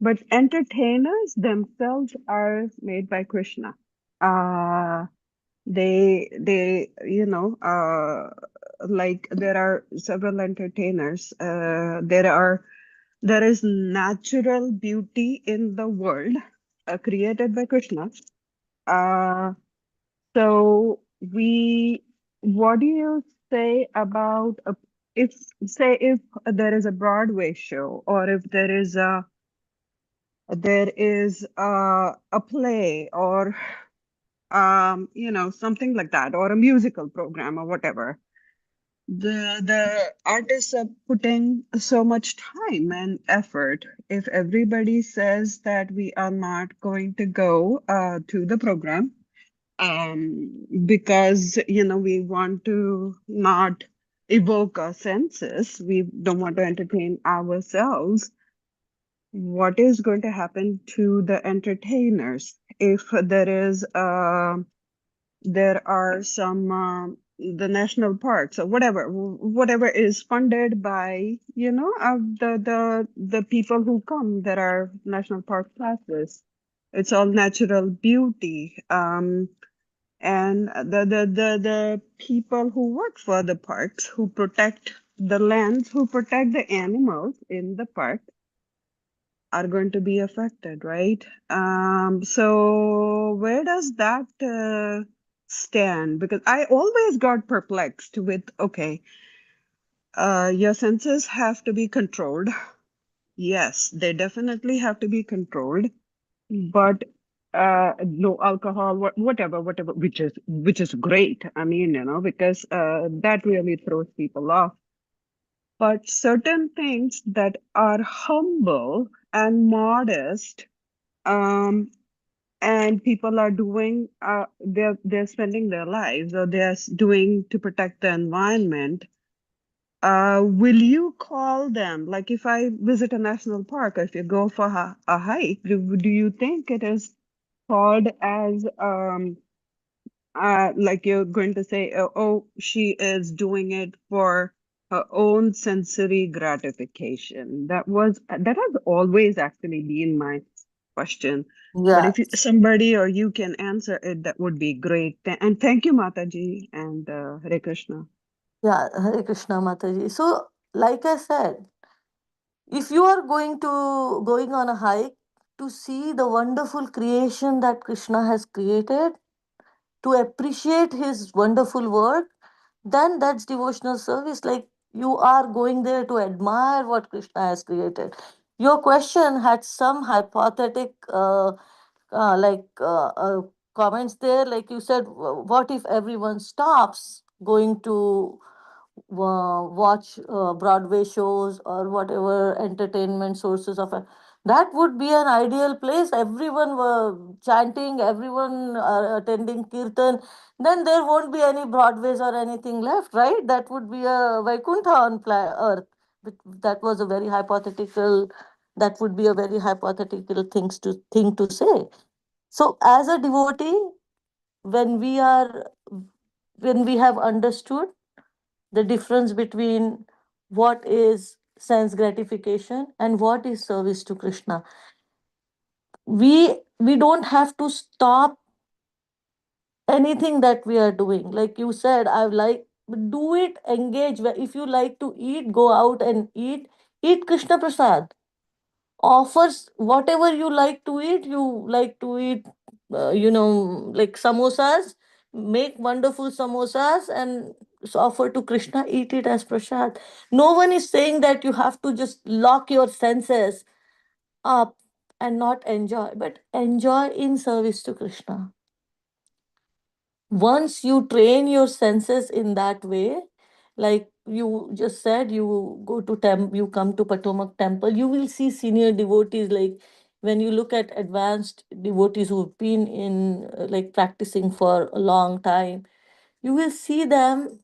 but entertainers themselves are made by Krishna. Uh, they like there are several entertainers. There is natural beauty in the world created by Krishna. uh so we what do you say about if if there is a Broadway show, or if there is a play, or something like that, or a musical program, or whatever. The artists are putting so much time and effort. If everybody says that we are not going to go to the program, because we want to not evoke our senses, we don't want to entertain ourselves, what is going to happen to the entertainers if there are some the national parks, or whatever is funded by the people who come? There are national park classes. It's all natural beauty. And the people who work for the parks, who protect the lands, who protect the animals in the park, are going to be affected, right? So where does that stand? Because I always got perplexed with, okay, your senses have to be controlled. Yes, they definitely have to be controlled, but no alcohol, whatever, which is great. I mean, because that really throws people off. But certain things that are humble and modest, um, and people are doing, they're spending their lives, or doing to protect the environment. Will you call them, like if I visit a national park, or if you go for a hike, do you think it is called as like you're going to say, oh, she is doing it for her own sensory gratification? That has always actually been my question. But Yeah, if somebody or you can answer it, that would be great. And thank you, Mataji, and Hare Krishna. yeah, Hare Krishna, Mataji. So, like I said, if you are going on a hike to see the wonderful creation that Krishna has created, to appreciate his wonderful work, then that's devotional service. Like, you are going there to admire what Krishna has created. Your question had some hypothetic comments there. Like you said, what if everyone stops going to watch Broadway shows or whatever entertainment sources of that would be an ideal place. Everyone were chanting, everyone attending kirtan. Then there won't be any Broadways or anything left, right? That would be a Vaikuntha on earth. But that was a very hypothetical. That would be a very hypothetical thing to say. So, as a devotee, when we are when we have understood the difference between what is sense gratification and what is service to Krishna. We don't have to stop anything that we are doing. Like you said, I like, do it, engage. If you like to eat, go out and eat Krishna Prasad. Offers whatever you like to eat. You like to eat, like samosas. Make wonderful samosas and offer to Krishna. Eat it as prasad. No one is saying that you have to just lock your senses up and not enjoy, but enjoy in service to Krishna. Once you train your senses in that way, like you just said, you go to you come to Potomac temple, you will see senior devotees. Like when you look at advanced devotees who've been in like practicing for a long time, you will see them.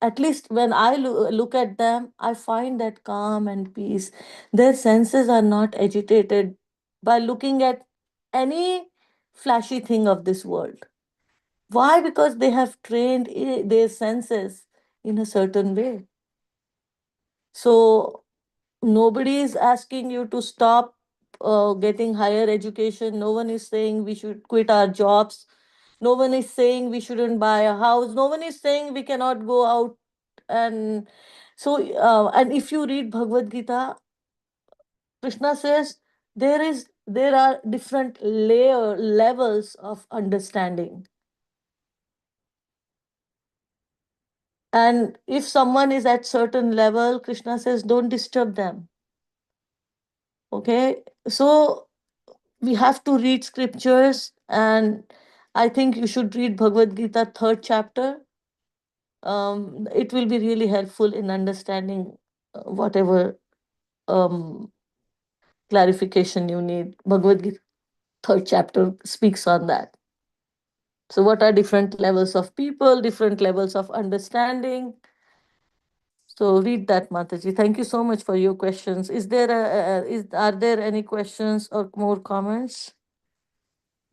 At least when I look at them, I find that calm and peace. Their senses are not agitated by looking at any flashy thing of this world. Why? Because they have trained their senses in a certain way. So nobody is asking you to stop getting higher education. No one is saying we should quit our jobs. No one is saying we shouldn't buy a house. No one is saying we cannot go out. And so, and if you read Bhagavad Gita, Krishna says there are different levels of understanding. And if someone is at certain level, Krishna says, don't disturb them. Okay. So we have to read scriptures, and I think you should read Bhagavad Gita 3rd chapter. It will be really helpful in understanding whatever um, clarification you need. Bhagavad Gita 3rd chapter speaks on that. So what are different levels of people, different levels of understanding? So read that, Mataji. Thank you so much for your questions. Are there any questions or more comments?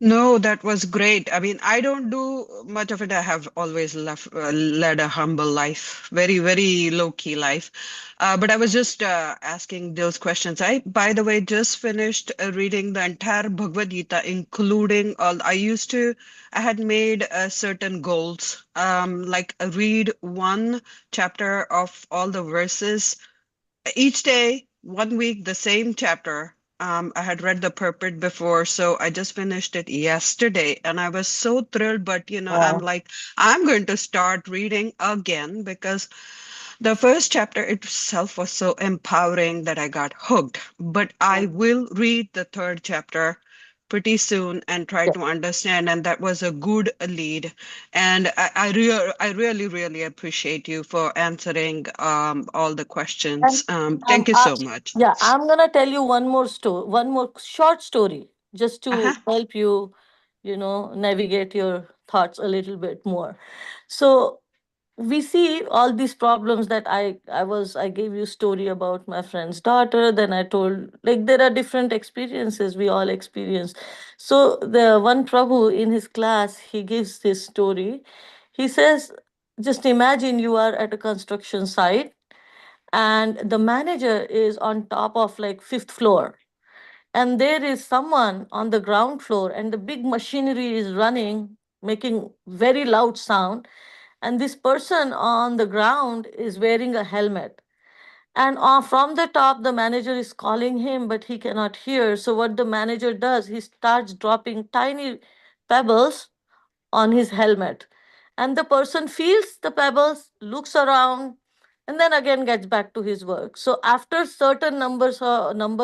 No, that was great. I mean, I don't do much of it. I have always led a humble life, very, very low-key life. But I was just asking those questions. By the way, just finished reading the entire Bhagavad Gita, including all. I had made certain goals, like read one chapter of all the verses each day, 1 week, the same chapter. I had read the purport before, so I just finished it yesterday, and I was so thrilled. But I'm Wow. like, I'm going to start reading again because the first chapter itself was so empowering that I got hooked. But I will read the third chapter pretty soon and try Yeah. to understand. And that was a good lead. And I really, really appreciate you for answering all the And questions. Thank you so much. yeah, I'm gonna tell you one more story, one more short story, just Uh-huh. to help you, navigate your thoughts a little bit more. So we see all these problems that I gave you story about my friend's daughter. Then I told, like, there are different experiences we all experience. So the one Prabhu in his class, he gives this story. He says, just imagine you are at a construction site and the manager is on top of like fifth floor, and there is someone on the ground floor and the big machinery is running, making very loud sound, and this person on the ground is wearing a helmet. And from the top, the manager is calling him, but he cannot hear. So, what the manager does, he starts dropping tiny pebbles on his helmet. And the person feels the pebbles, looks around, and then again gets back to his work. So, after certain number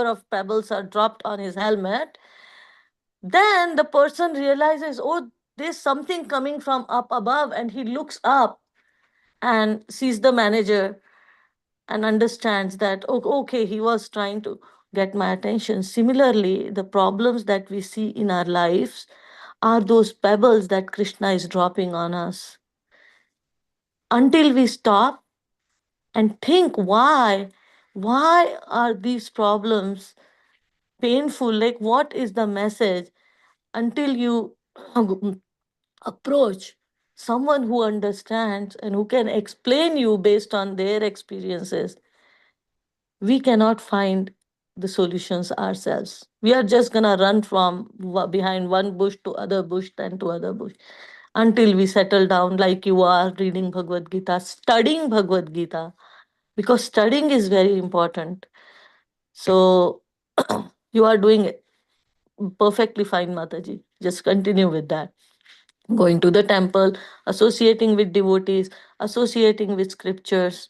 of pebbles are dropped on his helmet, then the person realizes, oh, there's something coming from up above, and he looks up and sees the manager and understands that, oh, okay, he was trying to get my attention. Similarly, the problems that we see in our lives are those pebbles that Krishna is dropping on us. Until we stop and think, why are these problems painful? Like, what is the message? Until you approach someone who understands and who can explain you based on their experiences, we cannot find the solutions ourselves. We are just gonna run from behind one bush to other bush, then to other bush, until we settle down like you are reading Bhagavad Gita, studying Bhagavad Gita, because studying is very important. So you are doing it perfectly fine, Mataji. Just continue with that. Going to the temple, associating with devotees, associating with scriptures,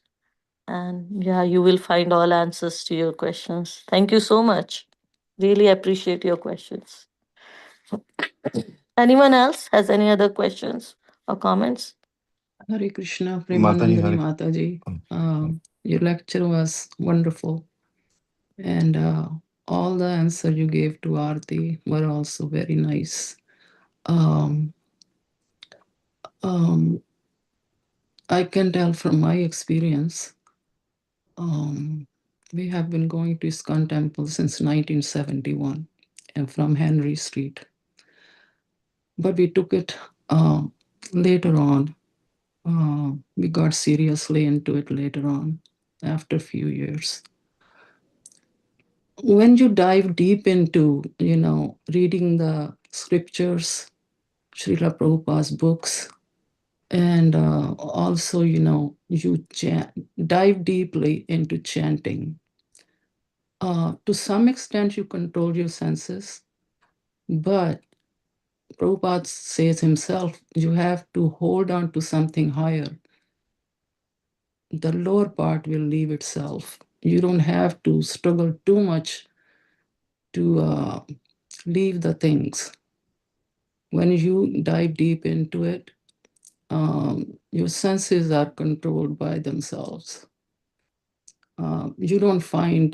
and yeah, you will find all answers to your questions. Thank you so much. Really appreciate your questions. Anyone else has any other questions or comments? Hare Krishna, Mataji, PremNandini Hare. Mataji. Your lecture was wonderful, and all the answer you gave to Aarti were also very nice. Um, um, I can tell from my experience, we have been going to ISKCON Temple since 1971 and from Henry Street. But we took it later on. We got seriously into it later on, after a few years. When you dive deep into, reading the scriptures, Srila Prabhupada's books, and also, you dive deeply into chanting. To some extent, you control your senses, but Prabhupada says himself, you have to hold on to something higher. The lower part will leave itself. You don't have to struggle too much to leave the things. When you dive deep into it, your senses are controlled by themselves. You don't find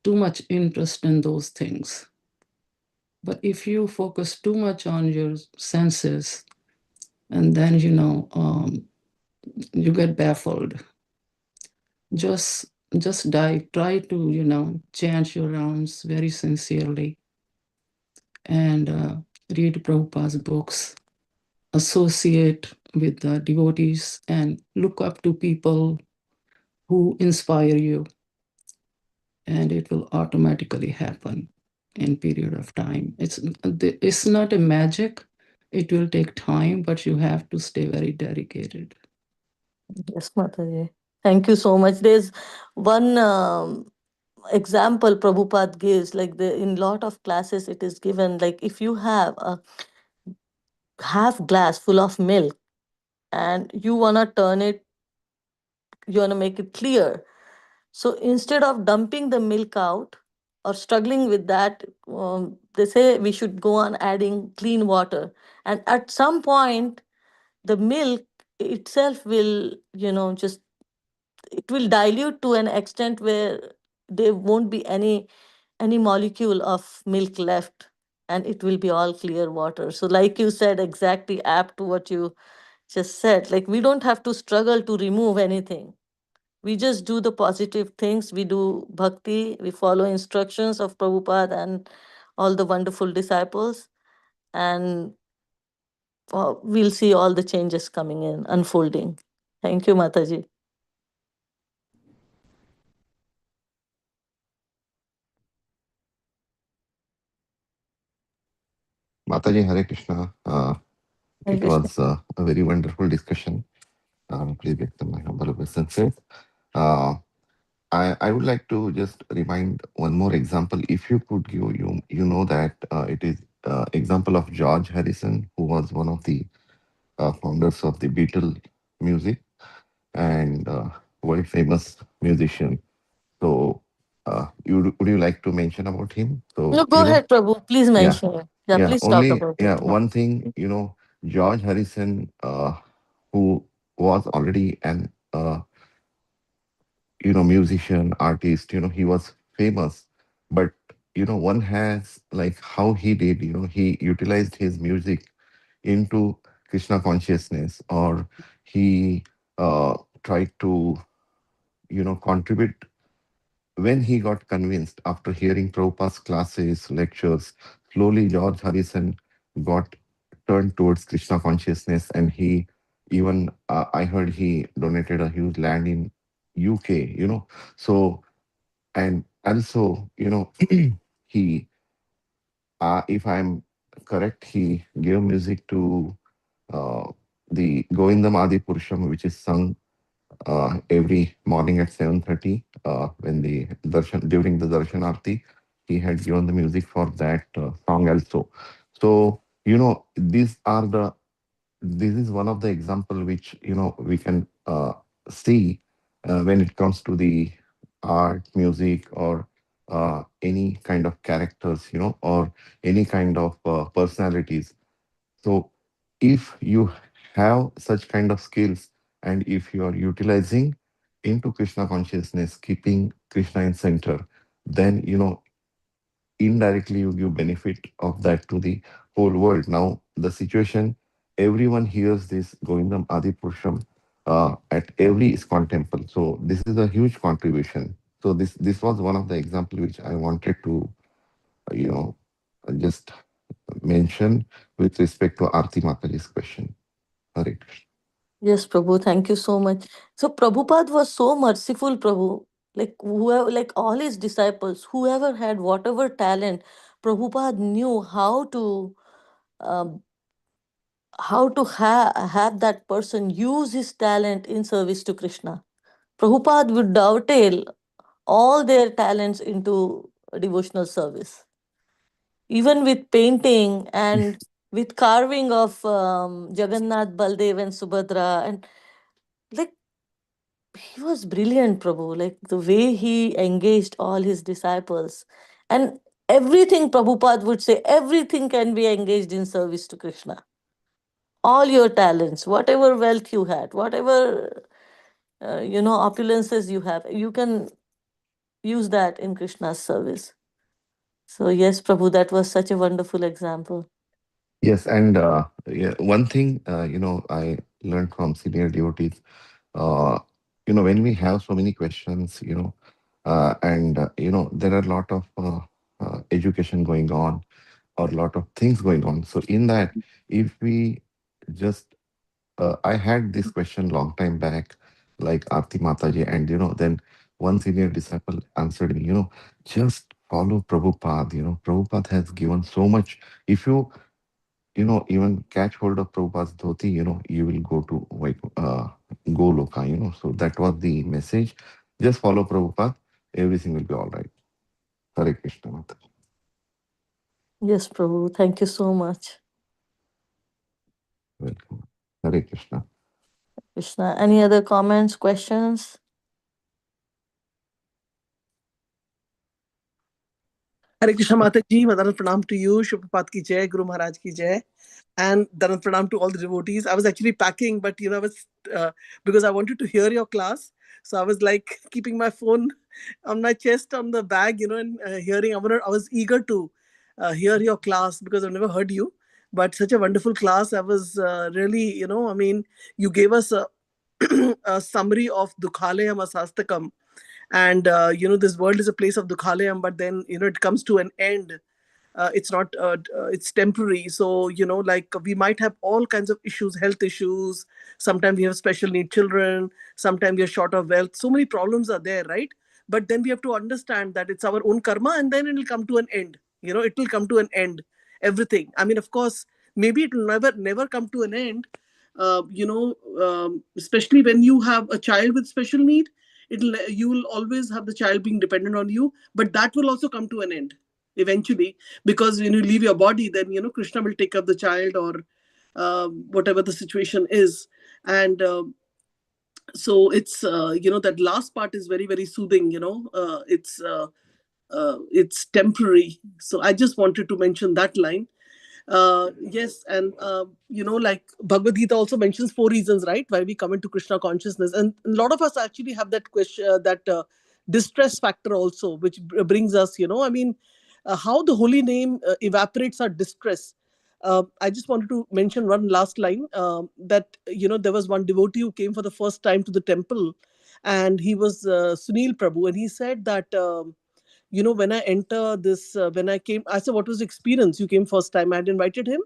too much interest in those things. But if you focus too much on your senses, and then, you get baffled. Just dive, try to, chant your rounds very sincerely, and read Prabhupada's books, associate with the devotees, and look up to people who inspire you, and it will automatically happen in period of time. It's not a magic. It will take time, but you have to stay very dedicated. Yes, Mataji. Thank you so much. There's one example Prabhupada gives, like in lot of classes it is given, like if you have a half glass full of milk and you wanna turn it, you wanna make it clear. So instead of dumping the milk out or struggling with that, they say we should go on adding clean water. And at some point, the milk itself will, just it will dilute to an extent where there won't be any molecule of milk left, and it will be all clear water. So like you said, exactly apt to what you just said, like we don't have to struggle to remove anything. We just do the positive things, we do bhakti, we follow instructions of Prabhupada and all the wonderful disciples, and we'll see all the changes coming in, unfolding. Thank you, Mataji. Mataji, Hare Krishna. Hare It Krishna. was a very wonderful discussion. Please accept my humble obeisances. Uh, I would like to just remind one more example. If you could give, you know that it is example of George Harrison, who was one of the founders of the Beatle music and world famous musician. So, would you like to mention about him? No, So, go ahead, Prabhu. Please yeah, mention it. Yeah, yeah. please talk Only about it. yeah. One thing, George Harrison, who was already an musician, artist. He was famous, but one has like how he did. He utilized his music into Krishna consciousness, or he tried to contribute when he got convinced after hearing Prabhupada's classes, lectures. Slowly George Harrison got turned towards Krishna consciousness, and he even I heard he donated a huge land in UK. So And also, he, if I'm correct, he gave music to the Govindam Adi Purusham, which is sung every morning at 7:30 when the darshan during the darshan arti. He had given the music for that song also. So this is one of the example which we can see when it comes to the art, music, or any kind of characters, or any kind of personalities. So if you have such kind of skills, and if you are utilizing into Krishna consciousness, keeping Krishna in center, then indirectly you give benefit of that to the whole world. Now the situation, everyone hears this Govindam Adi Purusham at every ISKCON temple. So this is a huge contribution. So this was one of the example which I wanted to you know just mention with respect to Arti Mataji's question. Hare Krishna. Yes, Prabhu, thank you so much. So Prabhupada was so merciful, Prabhu. Like whoever, like all his disciples, whoever had whatever talent, Prabhupada knew um, how to have that person use his talent in service to Krishna. Prabhupada would dovetail all their talents into devotional service, even with painting and with carving of Jagannath, Baldev, and Subhadra, and like he was brilliant, Prabhu. Like the way he engaged all his disciples, and everything Prabhupada would say, everything can be engaged in service to Krishna. All your talents, whatever wealth you had, whatever opulences you have, you can use that in Krishna's service. So yes, Prabhu, that was such a wonderful example. Yes, and yeah, one thing I learned from senior devotees, uh, when we have so many questions, and there are a lot of education going on, or a lot of things going on. So in that, if we just I had this question long time back, like Aarti Mataji, and then one senior disciple answered me, just follow Prabhupada. Prabhupada has given so much. If you even catch hold of Prabhupada's dhoti, you will go to Goloka, So that was the message. Just follow Prabhupada, everything will be all right. Hare Krishna Mataji. Yes, Prabhu, thank you so much. Welcome. Hare Krishna. Krishna, any other comments, questions? Hare Krishna Mataji, Madan Pranam to you, Shubhapat ki jai, Guru Maharaj ki jai, and Dharan Pranam to all the devotees. I was actually packing, but I was because I wanted to hear your class, so I was like keeping my phone on my chest on the bag, and hearing. I was eager to hear your class because I've never heard you, but such a wonderful class. I was really, I mean, you gave us a, a summary of Dukhalayam Asastakam, and this world is a place of dukhalayam, but then it comes to an end. It's not it's temporary. So like we might have all kinds of issues, health issues. Sometimes we have special need children, sometimes we are short of wealth. So many problems are there, right? But then we have to understand that it's our own karma, and then it will come to an end. It will come to an end, everything. I mean, of course, maybe it will never come to an end. Especially when you have a child with special need, you will always have the child being dependent on you, but that will also come to an end eventually, because when you leave your body, then Krishna will take up the child, or whatever the situation is. And so it's that last part is very, very soothing. It's temporary. So I just wanted to mention that line. Yes, and like Bhagavad Gita also mentions 4 reasons, right, why we come into Krishna consciousness, and a lot of us actually have that question, that distress factor also, which brings us, I mean, how the holy name evaporates our distress. I just wanted to mention one last line, that there was one devotee who came for the first time to the temple, and he was Sunil Prabhu, and he said that. When I enter this, when I came, I said, what was the experience? You came first time. I had invited him.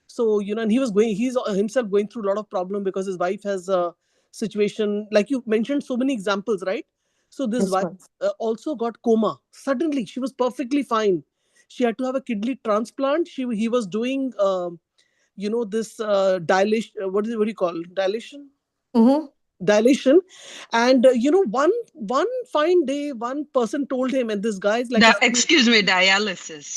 So, and he's himself going through a lot of problem because his wife has a situation, like you mentioned, so many examples, right? So this Yes, wife ma'am. also got coma. Suddenly, she was perfectly fine. She had to have a kidney transplant. He was doing, this dilation. What do you call dilation? Mm-hmm. Dilation, and one fine day, one person told him, and this guy is like a Excuse me, dialysis.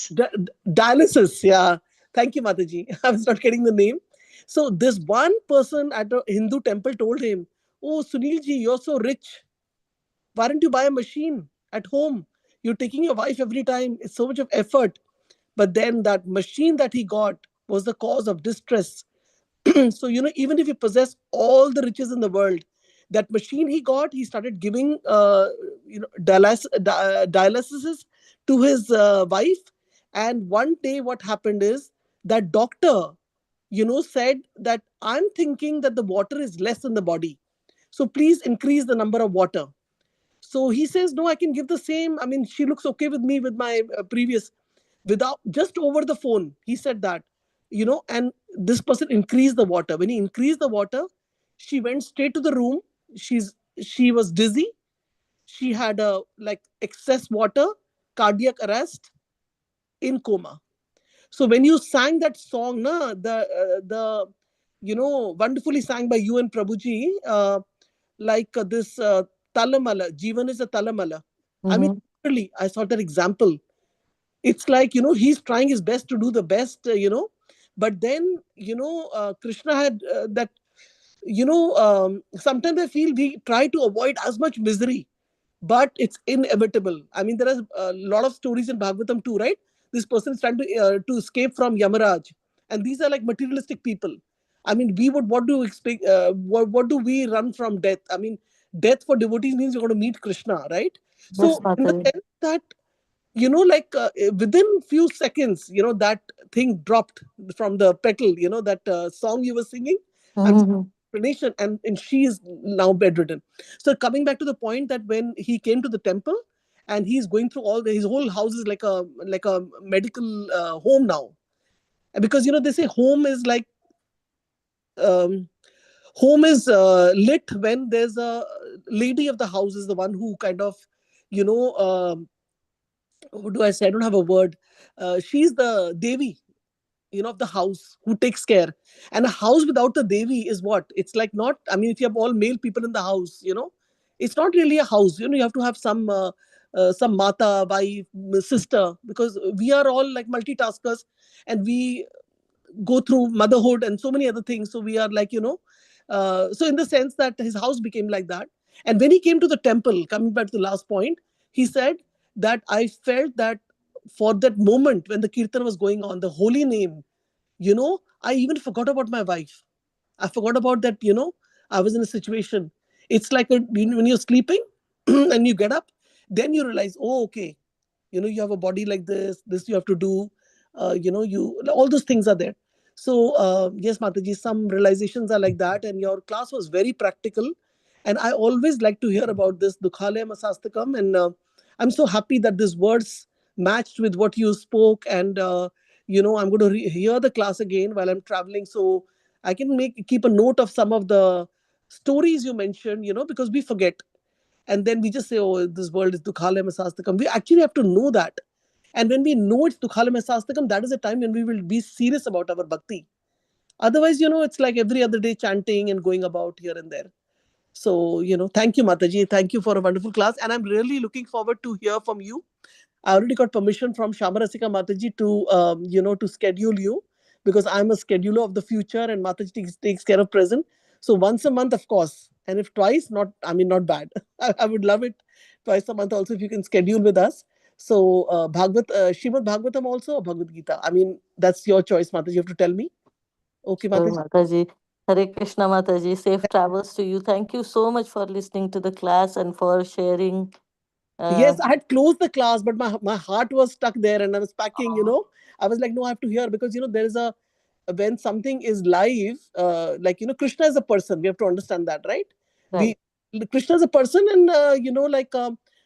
dialysis. Yeah, thank you, Mataji. I was not getting the name. So this one person at a Hindu temple told him, "Oh, Sunilji, you're so rich. Why don't you buy a machine at home? You're taking your wife every time. It's so much of effort." But then that machine that he got was the cause of distress. So, even if he possessed all the riches in the world, that machine he got, he started giving, dialysis to his wife. And one day, what happened is that doctor, said that I'm thinking that the water is less in the body. So please increase the number of water. So he says, no, I can give the same. I mean, she looks okay with me with my previous, without just over the phone. He said that, and this person increased the water. When he increased the water, she went straight to the room. She was dizzy. She had a like excess water, cardiac arrest, in coma. So when you sang that song, na the wonderfully sang by you and Prabhuji, this talamala, Jivan is a talamala. I mean, Mm-hmm. literally, I saw that example. It's like, he's trying his best to do the best, but then, Krishna had that, sometimes I feel we try to avoid as much misery, but it's inevitable. I mean, there are a lot of stories in Bhagavatam too, right? This person is trying to escape from Yamaraj, and these are like materialistic people. I mean, we would what do expect? What do we run from death? I mean, death for devotees means you're going to meet Krishna, right? Yes, So, in the Mataji. sense that, within few seconds, that thing dropped from the petal. That song you were singing. I'm Mm-hmm. explanation, and she is now bedridden. So coming back to the point that when he came to the temple, and he's going through his whole house is like a medical home now. And because they say um, home is lit when there's a lady of the house is the one who kind of, you know what do I say? I don't have a word. She's the Devi, of the house, who takes care. And a house without a Devi is what? It's like not, I mean, if you have all male people in the house, it's not really a house. You have to have some mata, wife, sister, because we are all like multitaskers, and we go through motherhood and so many other things. So we are like, so in the sense that his house became like that. And when he came to the temple, coming back to the last point, he said that I felt that for that moment when the kirtan was going on, the holy name, I even forgot about my wife. I forgot about that, I was in a situation. It's like when you're sleeping and you get up, then you realize, oh, okay, you have a body like this you have to do, you all those things are there. So yes, Mataji, some realizations are like that, and your class was very practical, and I always like to hear about this Dukhalaya Masastakam, and I'm so happy that these words matched with what you spoke, and I'm going to hear the class again while I'm traveling, so I can keep a note of some of the stories you mentioned, because we forget, and then we just say, oh, this world is Dukhalaya Masastakam. We actually have to know that. And when we know it's Dukhalaya Masastakam, that is the time when we will be serious about our bhakti. Otherwise, it's like every other day chanting and going about here and there. So, thank you, Mataji. Thank you for a wonderful class. And I'm really looking forward to hear from you. I already got permission from Shamarasika Mataji to, to schedule you, because I'm a scheduler of the future, and Mataji takes care of present. So once a month, of course. And if twice, not bad. I would love it twice a month also if you can schedule with us. So Srimad Bhagavatam also, or Bhagavad Gita? I mean, that's your choice, Mataji. You have to tell me. Okay, Sure, Mataji. Mataji. Hare Krishna, Mataji. Safe travels to you. Thank you so much for listening to the class and for sharing. Yes, I had closed the class, but my heart was stuck there, and I was packing, I was like, no, I have to hear, because, there is when something is live, like, Krishna is a person. We have to understand that, right? Right. We Krishna is a person, and,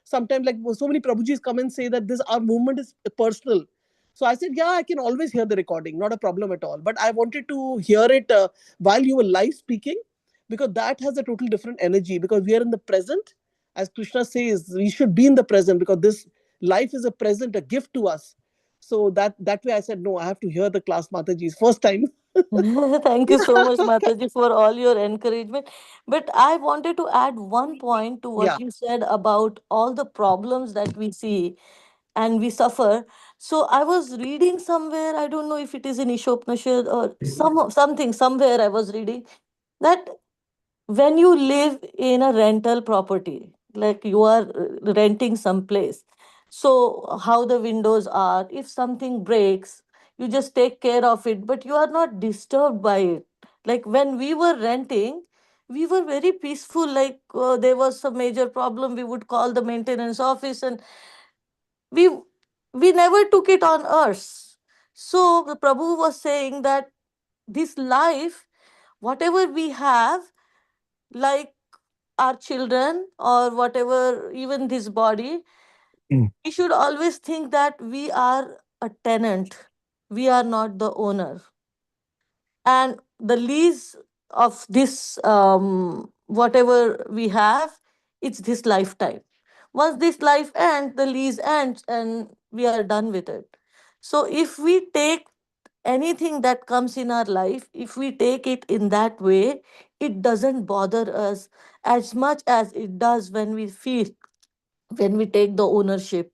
sometimes, like, so many Prabhujis come and say that our movement is personal. So I said, yeah, I can always hear the recording, not a problem at all. But I wanted to hear it while you were live speaking, because that has a total different energy, because we are in the present, as Krishna says, we should be in the present, because this life is a present, a gift to us. So that way I said, no, I have to hear the class, Mataji's first time. Thank you so much, Mataji, for all your encouragement. But I wanted to add one point to what Yeah. you said about all the problems that we see and we suffer. So I was reading somewhere, I don't know if it is in Ishopnishad or something, somewhere I was reading that when you live in a rental property, like you are renting some place, so how the windows are, if something breaks, you just take care of it, but you are not disturbed by it. Like when we were renting, we were very peaceful. Like there was some major problem, we would call the maintenance office, and we we never took it on us. So the Prabhu was saying that this life, whatever we have, like our children or whatever, even this body, we should always think that we are a tenant, we are not the owner. And the lease of this whatever we have, it's this lifetime. Once this life ends, the lease ends and we are done with it. So if we take anything that comes in our life, if we take it in that way, it doesn't bother us as much as it does when we feel, when we take the ownership.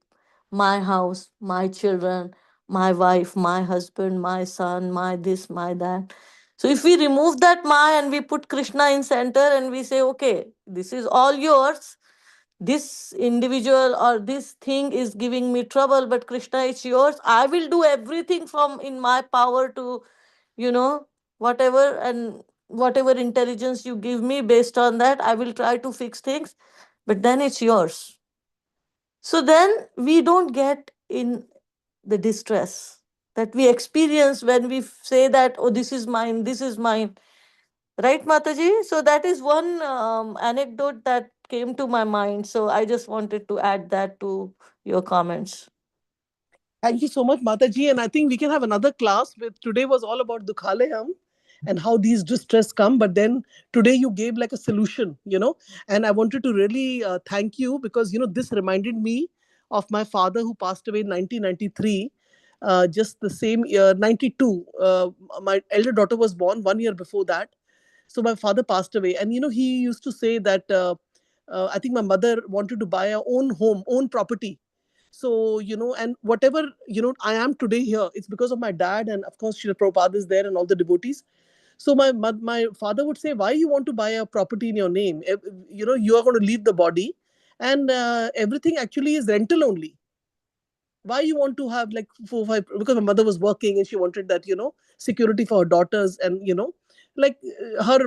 My house, my children, my wife, my husband, my son, my this, my that. So if we remove that my and we put Krishna in center and we say, okay, this is all yours, this individual or this thing is giving me trouble, but Krishna, it's yours, I will do everything from in my power to, you know, whatever, and whatever intelligence you give me, based on that I will try to fix things, but then it's yours. So then we don't get in the distress that we experience when we say that, oh, this is mine, this is mine. Right, Mataji? So that is one anecdote that came to my mind. So I just wanted to add that to your comments. Thank you so much, Mataji. And I think we can have another class with today was all about Dukhaleham and how these distress come. But then today you gave like a solution, and I wanted to really thank you, because, this reminded me of my father who passed away in 1993. Just the same year, 92. My elder daughter was born 1 year before that. So my father passed away. And, he used to say that I think my mother wanted to buy her own home, own property. So, and whatever, I am today here, it's because of my dad. And of course, Srila Prabhupada is there and all the devotees. So my father would say, why you want to buy a property in your name? You are going to leave the body, and everything actually is rental only. Why you want to have like 4 5, because my mother was working and she wanted that, security for her daughters, and, like her,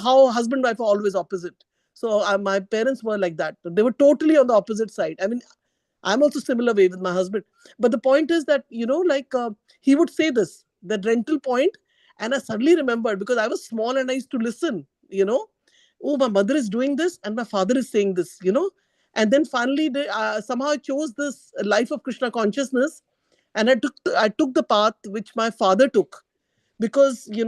how husband and wife are always opposite. So my parents were like that. They were totally on the opposite side. I mean, I'm also similar way with my husband. But the point is that, like he would say this, the rental point, and I suddenly remembered, because I was small and I used to listen, oh, my mother is doing this and my father is saying this, and then finally somehow I chose this life of Krishna consciousness, and I took the path which my father took, because he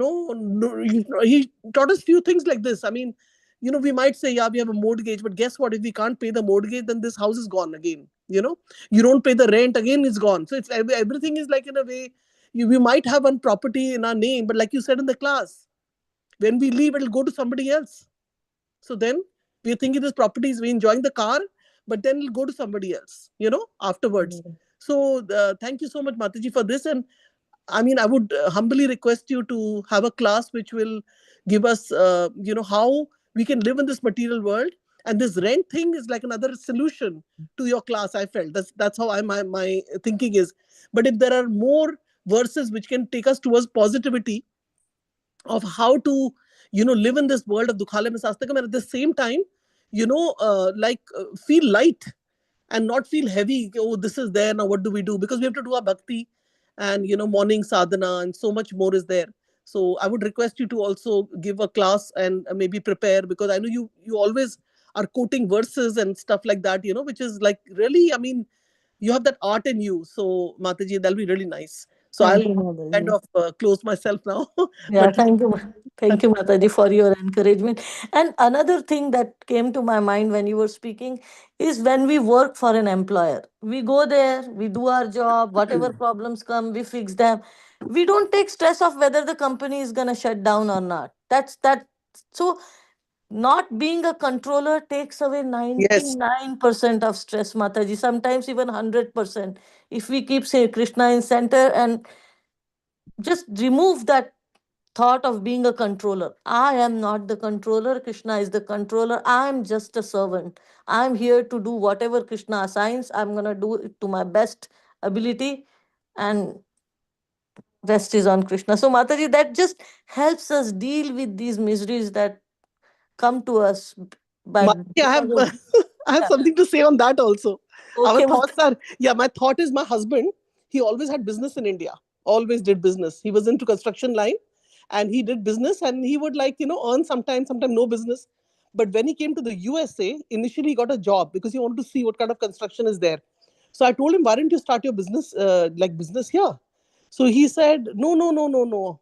taught us few things like this. I mean, we might say, yeah, we have a mortgage, but guess what, if we can't pay the mortgage, then this house is gone again. You don't pay the rent, again it's gone. So it's everything is like, in a way, we might have one property in our name, but like you said in the class, when we leave, it'll go to somebody else. So then we're thinking this property is, we're enjoying the car, but then it'll go to somebody else, afterwards. So thank you so much, Mataji, for this. And I mean, I would humbly request you to have a class which will give us, how we can live in this material world. And this rent thing is like another solution to your class. I felt that's how my thinking is. But if there are more verses which can take us towards positivity of how to, live in this world of Dukhalem and Sastakam, and at the same time, feel light and not feel heavy. Oh, this is there, now what do we do? Because we have to do our bhakti and, morning sadhana, and so much more is there. So I would request you to also give a class and maybe prepare, because I know you always are quoting verses and stuff like that, which is like really, I mean, you have that art in you. So Mataji, that'll be really nice. So I'll Thank you, kind Mataji. of close myself now. Yeah, But thank you. Thank you, Mataji, for your encouragement. And another thing that came to my mind when you were speaking is when we work for an employer, we go there, we do our job, whatever problems come, we fix them. We don't take stress of whether the company is going to shut down or not. That's that. So, not being a controller takes away yes, 99% of stress, Mataji, sometimes even 100%. If we keep, say, Krishna in center and just remove that thought of being a controller. I am not the controller. Krishna is the controller. I am just a servant. I'm here to do whatever Krishna assigns. I'm going to do it to my best ability, and rest is on Krishna. So, Mataji, that just helps us deal with these miseries that come to us by Mati, I have because of. I have Yeah. something to say on that also. Our Okay, thoughts are, yeah, my thought is my husband, he always had business in India, always did business. He was into construction line and he did business and he would like, earn sometime no business. But when he came to the USA, initially he got a job because he wanted to see what kind of construction is there. So I told him, why don't you start your business, like business here? So he said, no, no, no, no, no.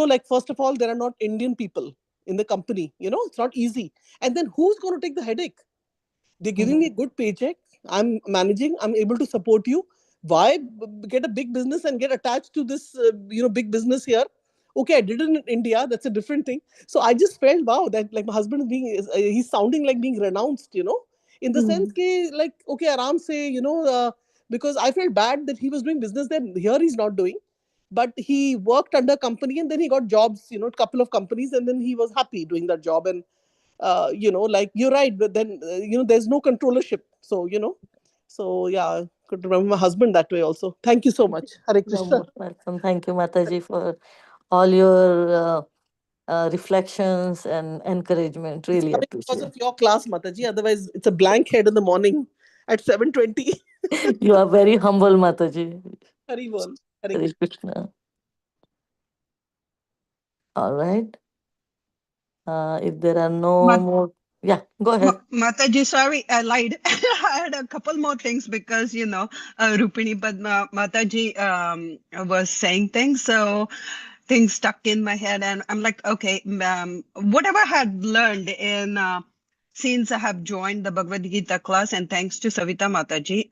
Like first of all, there are not Indian people in the company. It's not easy. And then who's going to take the headache? They're giving me a good paycheck. I'm managing. I'm able to support you. Why get a big business and get attached to this, big business here? Okay, I did it in India. That's a different thing. So I just felt, wow, that like my husband is he's sounding like being renounced, in the sense, Mhm. like, okay, Aram say, because I felt bad that he was doing business that here he's not doing. But he worked under company and then he got jobs, a couple of companies, and then he was happy doing that job. And like you're right, but then there's no controllership. So so yeah, could remember my husband that way also. Thank you so much. Hare You're Krishna. most welcome. Thank you, Mataji, for all your reflections and encouragement. It's Really coming because appreciate. of your class, Mataji. Otherwise, it's a blank head in the morning at 7:20. You are very humble, Mataji. Hari bol. Hare Hare Krishna. Krishna. All right. If there are no more, yeah, go ahead. Mataji, sorry, I lied. I had a couple more things because, Rupini Padma, Mataji was saying things. So things stuck in my head. And I'm like, okay, whatever I had learned in since I have joined the Bhagavad Gita class, and thanks to Savita Mataji,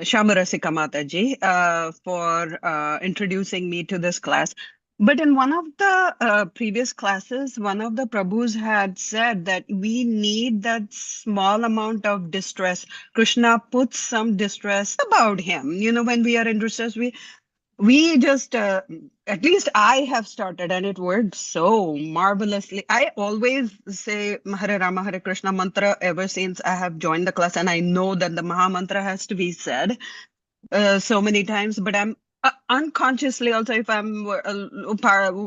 Shamarasika Mataji, for introducing me to this class. But in one of the previous classes, one of the Prabhus had said that we need that small amount of distress. Krishna puts some distress about him. When we are in distress, we just, at least I have started, and it worked so marvelously. I always say Hare Rama, Hare Krishna mantra ever since I have joined the class, and I know that the Maha Mantra has to be said so many times, but I'm unconsciously also, if I'm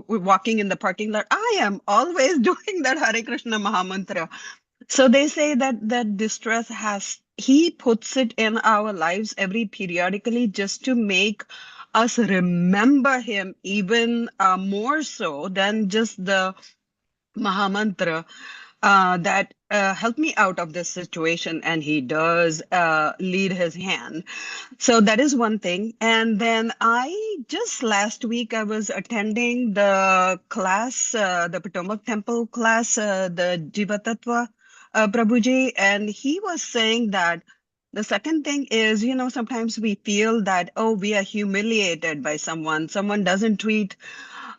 walking in the parking lot, I am always doing that Hare Krishna Maha Mantra. So they say that distress he puts it in our lives every periodically just to make us remember him even more so than just the Maha Mantra. That help me out of this situation, and he does lead his hand. So that is one thing. And then I just last week I was attending the class, the Potomac Temple class, the Jivatattva Prabhuji, and he was saying that the second thing is, sometimes we feel that, oh, we are humiliated by someone doesn't treat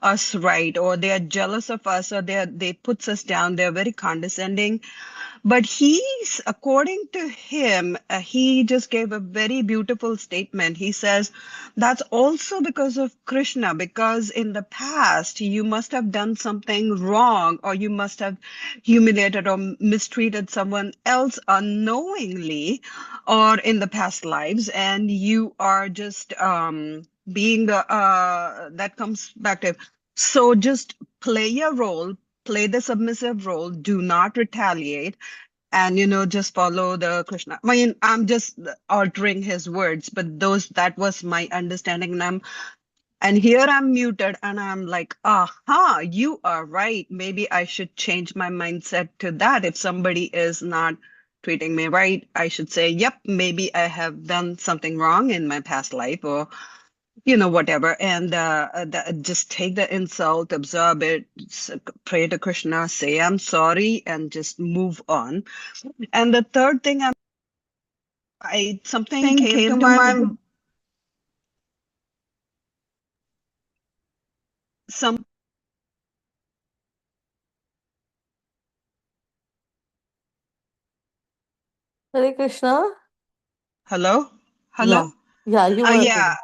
us right, or they are jealous of us, or they puts us down, they're very condescending. But according to him, he just gave a very beautiful statement. He says, that's also because of Krishna, because in the past, you must have done something wrong, or you must have humiliated or mistreated someone else unknowingly, or in the past lives, and you are just being, that comes back to, so just play your role, play the submissive role, do not retaliate, and just follow the Krishna. I mean, I'm just altering his words, but that was my understanding. And here I'm muted and I'm like, aha, you are right, maybe I should change my mindset to that if somebody is not treating me right, I should say, yep, maybe I have done something wrong in my past life, or whatever, and just take the insult, absorb it, pray to Krishna, say I'm sorry, and just move on. And the third thing, something came to my some. Hare Krishna. Hello. Yeah, yeah, you were. Yeah.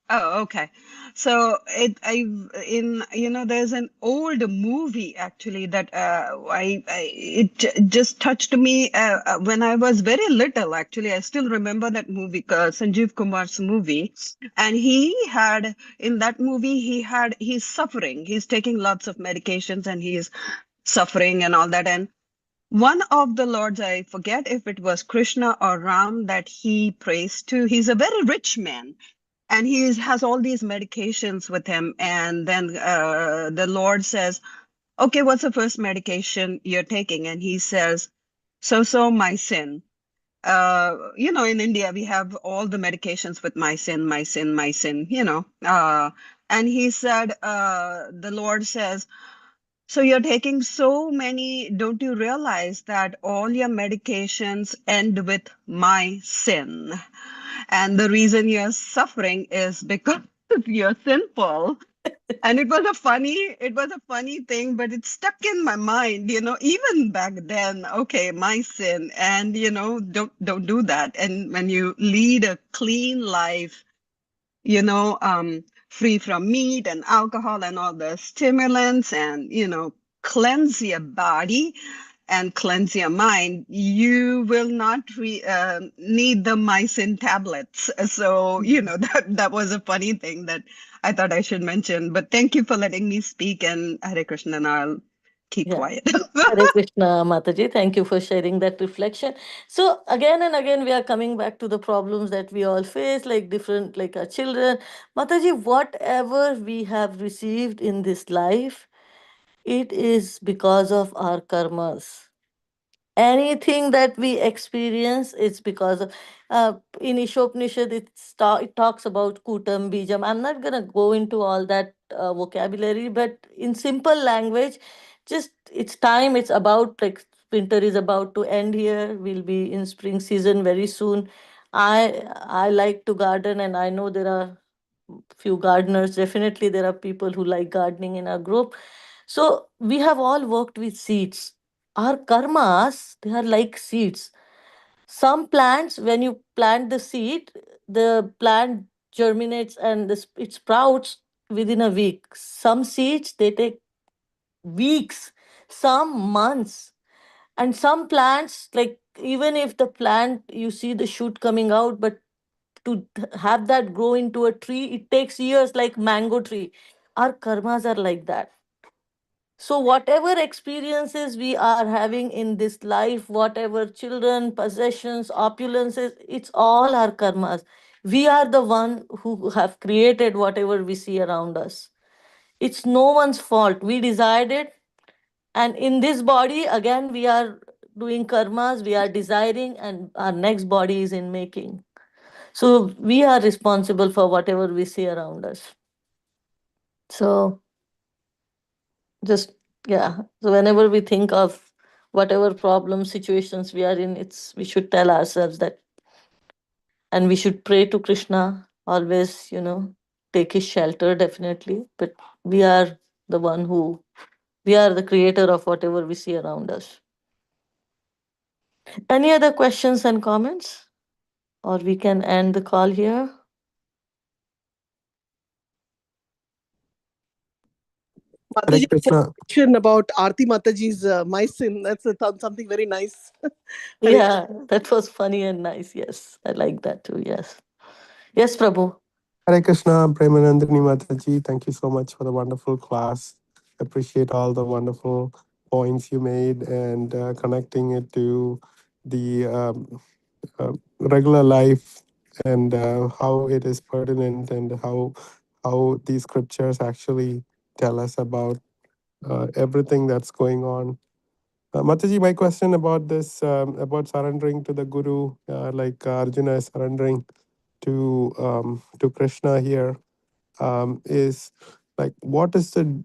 Oh, okay. So there's an old movie actually that just touched me when I was very little. Actually, I still remember that movie, Sanjeev Kumar's movie, and in that movie he's suffering. He's taking lots of medications and he's suffering and all that. And one of the lords, I forget if it was Krishna or Ram, that he prays to. He's a very rich man and he has all these medications with him, and then the Lord says, okay, what's the first medication you're taking? And he says, my sin. In India we have all the medications with my sin, my sin, my sin, and he said, the Lord says, so you're taking so many, don't you realize that all your medications end with my sin? And the reason you're suffering is because you're sinful. And it was a funny thing, but it stuck in my mind, even back then. Okay, my sin, and don't do that. And when you lead a clean life, free from meat and alcohol and all the stimulants, and cleanse your body and cleanse your mind, you will not need the mycin tablets. So, that was a funny thing that I thought I should mention. But thank you for letting me speak, and Hare Krishna, and I'll keep quiet. Hare Krishna, Mataji. Thank you for sharing that reflection. So again and again, we are coming back to the problems that we all face, like like our children. Mataji, whatever we have received in this life, it is because of our karmas. Anything that we experience, it's because of in Ishopnishad, it talks about kutam bijam. I'm not going to go into all that vocabulary, but in simple language, just it's time. It's about, like, winter is about to end here. We'll be in spring season very soon. I like to garden, and I know there are few gardeners. Definitely there are people who like gardening in our group. So we have all worked with seeds. Our karmas, they are like seeds. Some plants, when you plant the seed, the plant germinates and it sprouts within a week. Some seeds, they take weeks, some months. And some plants, like, even if the plant, you see the shoot coming out, but to have that grow into a tree, it takes years, like mango tree. Our karmas are like that. So whatever experiences we are having in this life, whatever children, possessions, opulences, it's all our karmas. We are the one who have created whatever we see around us. It's no one's fault. We desired it. And in this body, again, we are doing karmas, we are desiring, and our next body is in making. So we are responsible for whatever we see around us. So just, yeah. So whenever we think of whatever problem situations we are in, we should tell ourselves that, and we should pray to Krishna always, take his shelter, definitely. But we are the one we are the creator of whatever we see around us. Any other questions and comments? Or we can end the call here. Hare Mataji, Krishna. question about Aarti Mataji's my sin. That's something very nice. Yeah, that was funny and nice. Yes, I like that too. Yes. Yes, Prabhu. Hare Krishna, PremNandini Mataji. Thank you so much for the wonderful class. Appreciate all the wonderful points you made and connecting it to the regular life and how it is pertinent and how these scriptures actually tell us about everything that's going on. Mataji, my question about this, about surrendering to the Guru, like Arjuna is surrendering to Krishna here, is like, what is the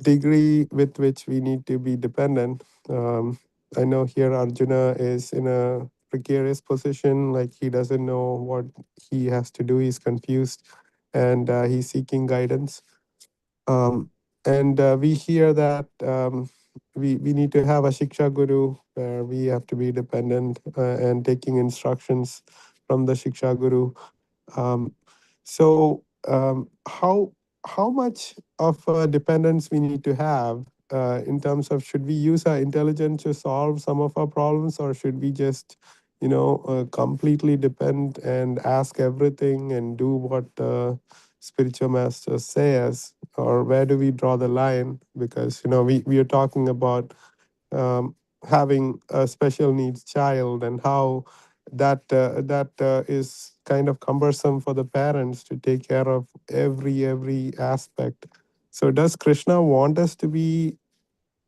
degree with which we need to be dependent? I know here Arjuna is in a precarious position, like he doesn't know what he has to do. He's confused, and he's seeking guidance. And we hear that we need to have a Shiksha Guru where we have to be dependent and taking instructions from the Shiksha Guru. So how much of a dependence we need to have in terms of, should we use our intelligence to solve some of our problems, or should we just completely depend and ask everything and do what the spiritual masters say us, or where do we draw the line? Because we are talking about having a special needs child, and how that is kind of cumbersome for the parents to take care of every aspect. So does Krishna want us to be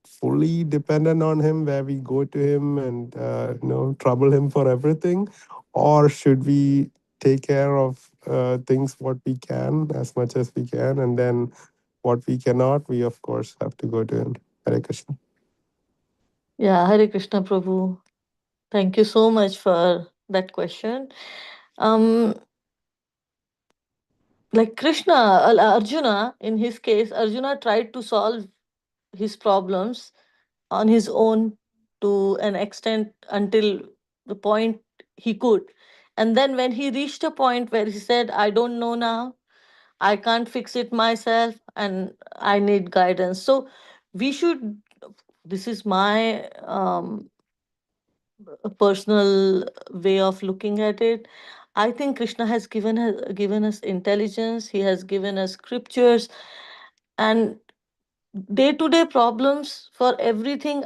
fully dependent on him, where we go to him and trouble him for everything, or should we take care of things what we can, as much as we can, and then what we cannot, we of course have to go to him? Hare Krishna. Yeah, Hare Krishna Prabhu. Thank you so much for that question. Like Krishna, Arjuna, in his case, Arjuna tried to solve his problems on his own to an extent until the point he could. And then when he reached a point where he said, I don't know now, I can't fix it myself, and I need guidance. So we should, this is my personal way of looking at it. I think Krishna has given us intelligence. He has given us scriptures, and day-to-day problems for everything.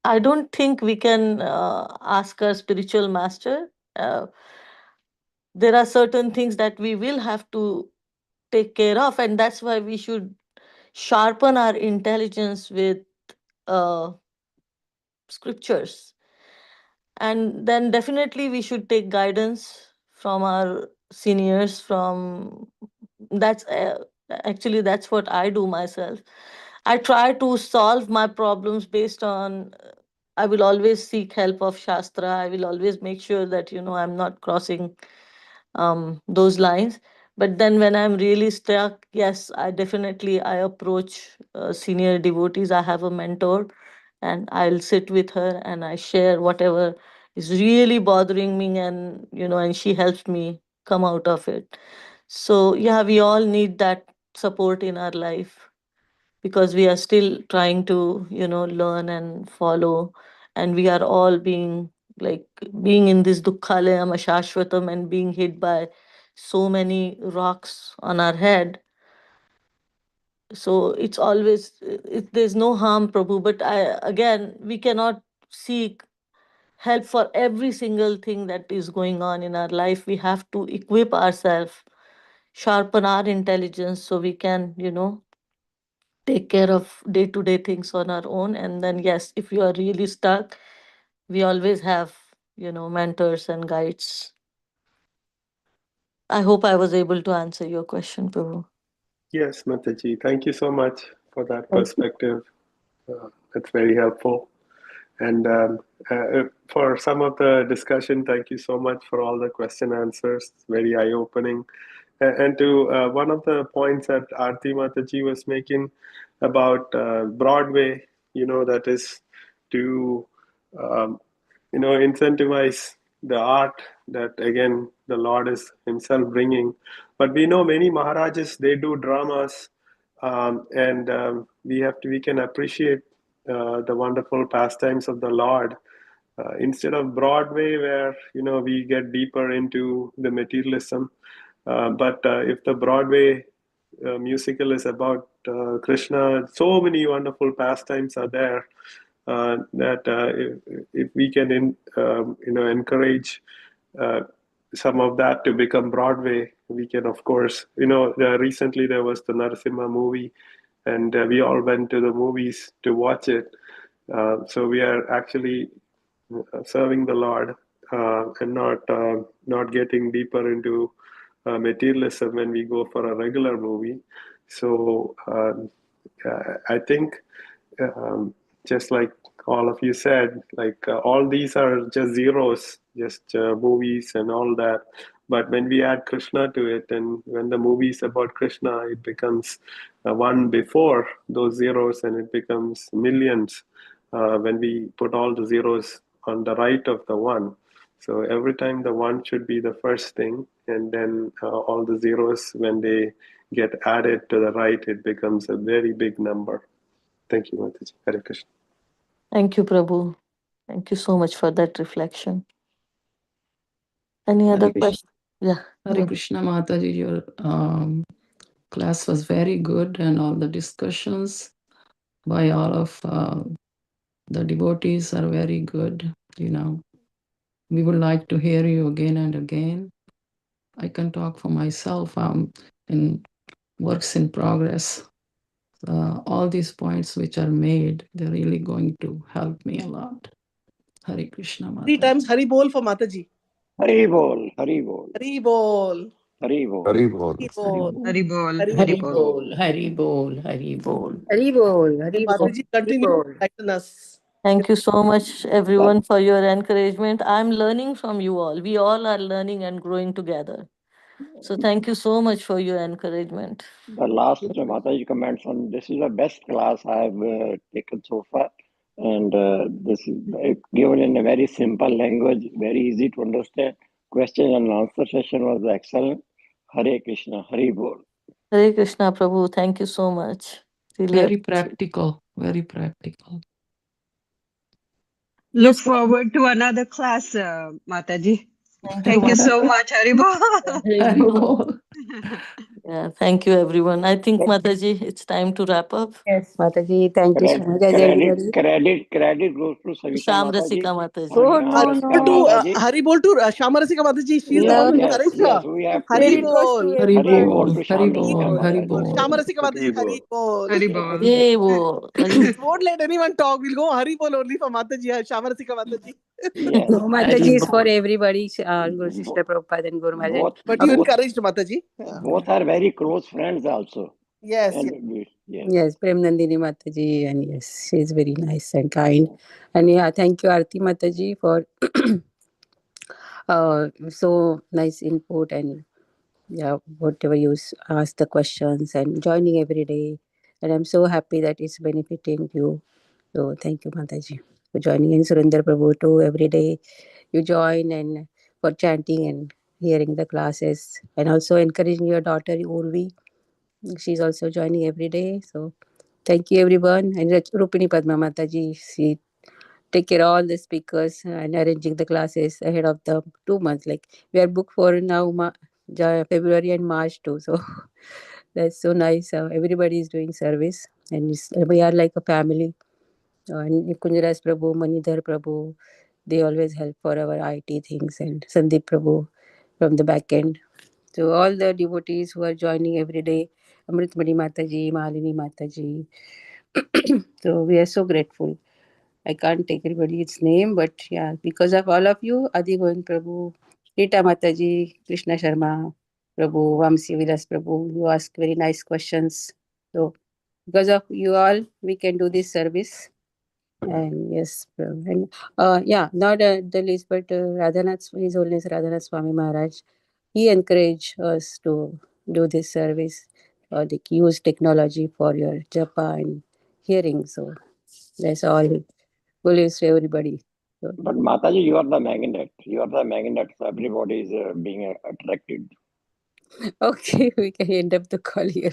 I don't think we can ask a spiritual master. There are certain things that we will have to take care of, and that's why we should sharpen our intelligence with uh, scriptures. And then definitely we should take guidance from our seniors. From that's actually that's what I do myself. I try to solve my problems based on, I will always seek help of Shastra. I will always make sure that I'm not crossing those lines. But then when I'm really stuck, yes, I approach senior devotees. I have a mentor, and I'll sit with her and I share whatever is really bothering me, and she helps me come out of it. So yeah, we all need that support in our life, because we are still trying to learn and follow, and we are all being in this dukkhalayam ashashvatam and being hit by so many rocks on our head. So it's always, there's no harm, Prabhu, but again, we cannot seek help for every single thing that is going on in our life. We have to equip ourselves, sharpen our intelligence, so we can take care of day-to-day things on our own. And then yes, if you are really stuck, we always have mentors and guides. I hope I was able to answer your question, Prabhu. Yes, Mataji, thank you so much for that Thank you. perspective. That's very helpful. And for some of the discussion, thank you so much for all the question answers. It's very eye-opening. And to one of the points that Aarti Mataji was making about Broadway, that is to, incentivize the art that, again, the Lord is himself bringing. But we know many Maharajas, they do dramas, and we can appreciate the wonderful pastimes of the Lord. Instead of Broadway, where we get deeper into the materialism, but if the Broadway musical is about Krishna, so many wonderful pastimes are there that if we can encourage some of that to become Broadway, we can, of course, recently there was the Narasimha movie, and we all went to the movies to watch it. So we are actually serving the Lord and not getting deeper into materialism when we go for a regular movie. So I think just like all of you said, like all these are just zeros, just movies and all that. But when we add Krishna to it, and when the movie is about Krishna, it becomes one before those zeros, and it becomes millions when we put all the zeros on the right of the one. So every time the one should be the first thing, and then all the zeros, when they get added to the right, it becomes a very big number. Thank you, Mataji. Hare Krishna. Thank you, Prabhu. Thank you so much for that reflection. Any other Hare Krishna. question? Yeah. Hare Krishna Mataji, your class was very good, and all the discussions by all of the devotees are very good. You know, we would like to hear you again and again. I can talk for myself. I'm in works in progress. All these points which are made, they're really going to help me a lot. Hare Krishna Mataji. 3 times Hari Bol for Mataji. Hari Bol, Hari Bol, Hari Bol. Hari Bol. Hari Bol. Hari Bol. Hari Bol, Hari Hari Hari Bol. bol, Hari bol, Hari bol. Hari Bol, Hari Bol, Mataji, continue to enlighten us. Thank you so much, everyone, for your encouragement. I'm learning from you all. We all are learning and growing together. So thank you so much for your encouragement. The last Mataji comments on this is the best class I have taken so far, and this is given in a very simple language, very easy to understand. Question and answer session was excellent. Hare Krishna, Hari Bol. Hare Krishna, Prabhu. Thank you so much. Really Very appreciate it. practical, very practical. Look Yes, forward to another class, Mataji. thank Thank you you. so much, Hari Bol. Hare Bol. Yeah, thank you, everyone. I think, Mataji, it's time to wrap up. Yes, Mataji, thank you so much, everybody. Credit goes to Savita Sham Mataji. Rasika Mataji. Oh, Sham no, Rasika no. To Mataji. Hari Bol to Shamarasika Mataji. She is the No, one who no. encouraged Yes, her. we have to Hari Credit goes to Bol. Hari Hari everybody. Bol Bol, to Hari Sham Bol, Rasika Hari Mataji. Bol. Shamarasika Mataji, Hari Hari Bol. Hari Bol. Ye wo. Won't let anyone talk. We'll go Hari Bol only for Mataji, Shamarasika Mataji. Yes. No, Mataji Hari is Bol. for everybody, Guru Sister Prabhupada and Guru Maharaj. Both, But you both, encouraged Mataji. Yeah. both are very close friends also. Yes, And yes. yes. Yes, PremNandini Mataji, and yes, she's very nice and kind. And yeah, thank you, Aarti Mataji, for so nice input, and yeah, whatever you ask the questions and joining every day. And I'm so happy that it's benefiting you. So thank you, Mataji, for joining in. Surinder Prabhu too. Every day you join, and for chanting and hearing the classes, and also encouraging your daughter Urvi. She's also joining every day. So thank you, everyone. And Rupini Padma Mataji, she take care of all the speakers and arranging the classes ahead of the 2 months. Like we are booked for now February and March too. So that's so nice. Everybody is doing service, and we are like a family. And Kunjaras Prabhu, Manidhar Prabhu, they always help for our IT things, and Sandeep Prabhu from the back end. So all the devotees who are joining every day, Amritmani Mataji, Malini Mataji. So we are so grateful. I can't take everybody's name, but yeah, because of all of you, Adi Govind Prabhu, Rita Mataji, Krishna Sharma Prabhu, Vamsi Vilas Prabhu, you ask very nice questions. So because of you all, we can do this service. And yes, and yeah, not the least, but Radhanath, His Holiness Radhanath Swami Maharaj, he encouraged us to do this service, like use technology for your japa and hearing. So that's all. Good news to everybody. So, But Mataji, you are the magnet. You are the magnet. So everybody is being attracted. okay, we can end up the call here.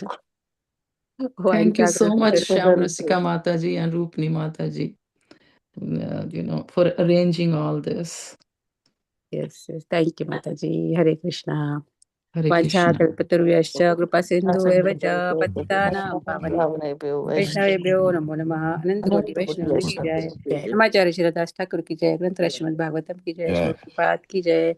Thank you so much, Shyam Very Rasika Mataji and Rupni Mataji, for arranging all this. Yes, yes. Thank you, Mataji. Hare Krishna. Hare वाञ्छा Krishna. कल्पतरुभ्यश्च कृपा सिन्धुएव च पतितानां पावनेभ्यो वैष्णवेभ्यो नमो नमः। अनंत कोटि वैष्णव की जय। समाचार्य श्रीदास ठाकुर की जय। ग्रंथ श्रीमद् भागवतम की जय। श्री प्रभुपाद की जय।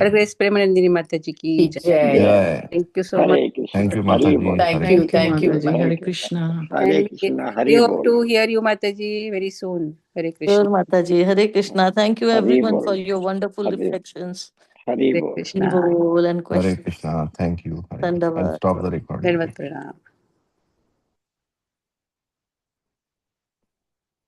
हरे कृष्ण प्रेमानंदिनी माता जी की जय। Thank you so much. Hare Krishna. Thank you, Hari Mataji. Bol. Thank Hare you. Thank you, Thank you. Mataji. Hare Hare Krishna. Krishna. Hare And Krishna. we Hari hope Bol. to hear you, Mataji, very soon. Hare Krishna. Sure, Mataji. Hare Krishna. Thank you Hari everyone Bol. for your wonderful Hari reflections, Hari Hare Bol. Krishna. Bol and Hare questions. Krishna. Thank you. Hare Krishna. I'll Dandavat. stop the recording. Dandavat pranam.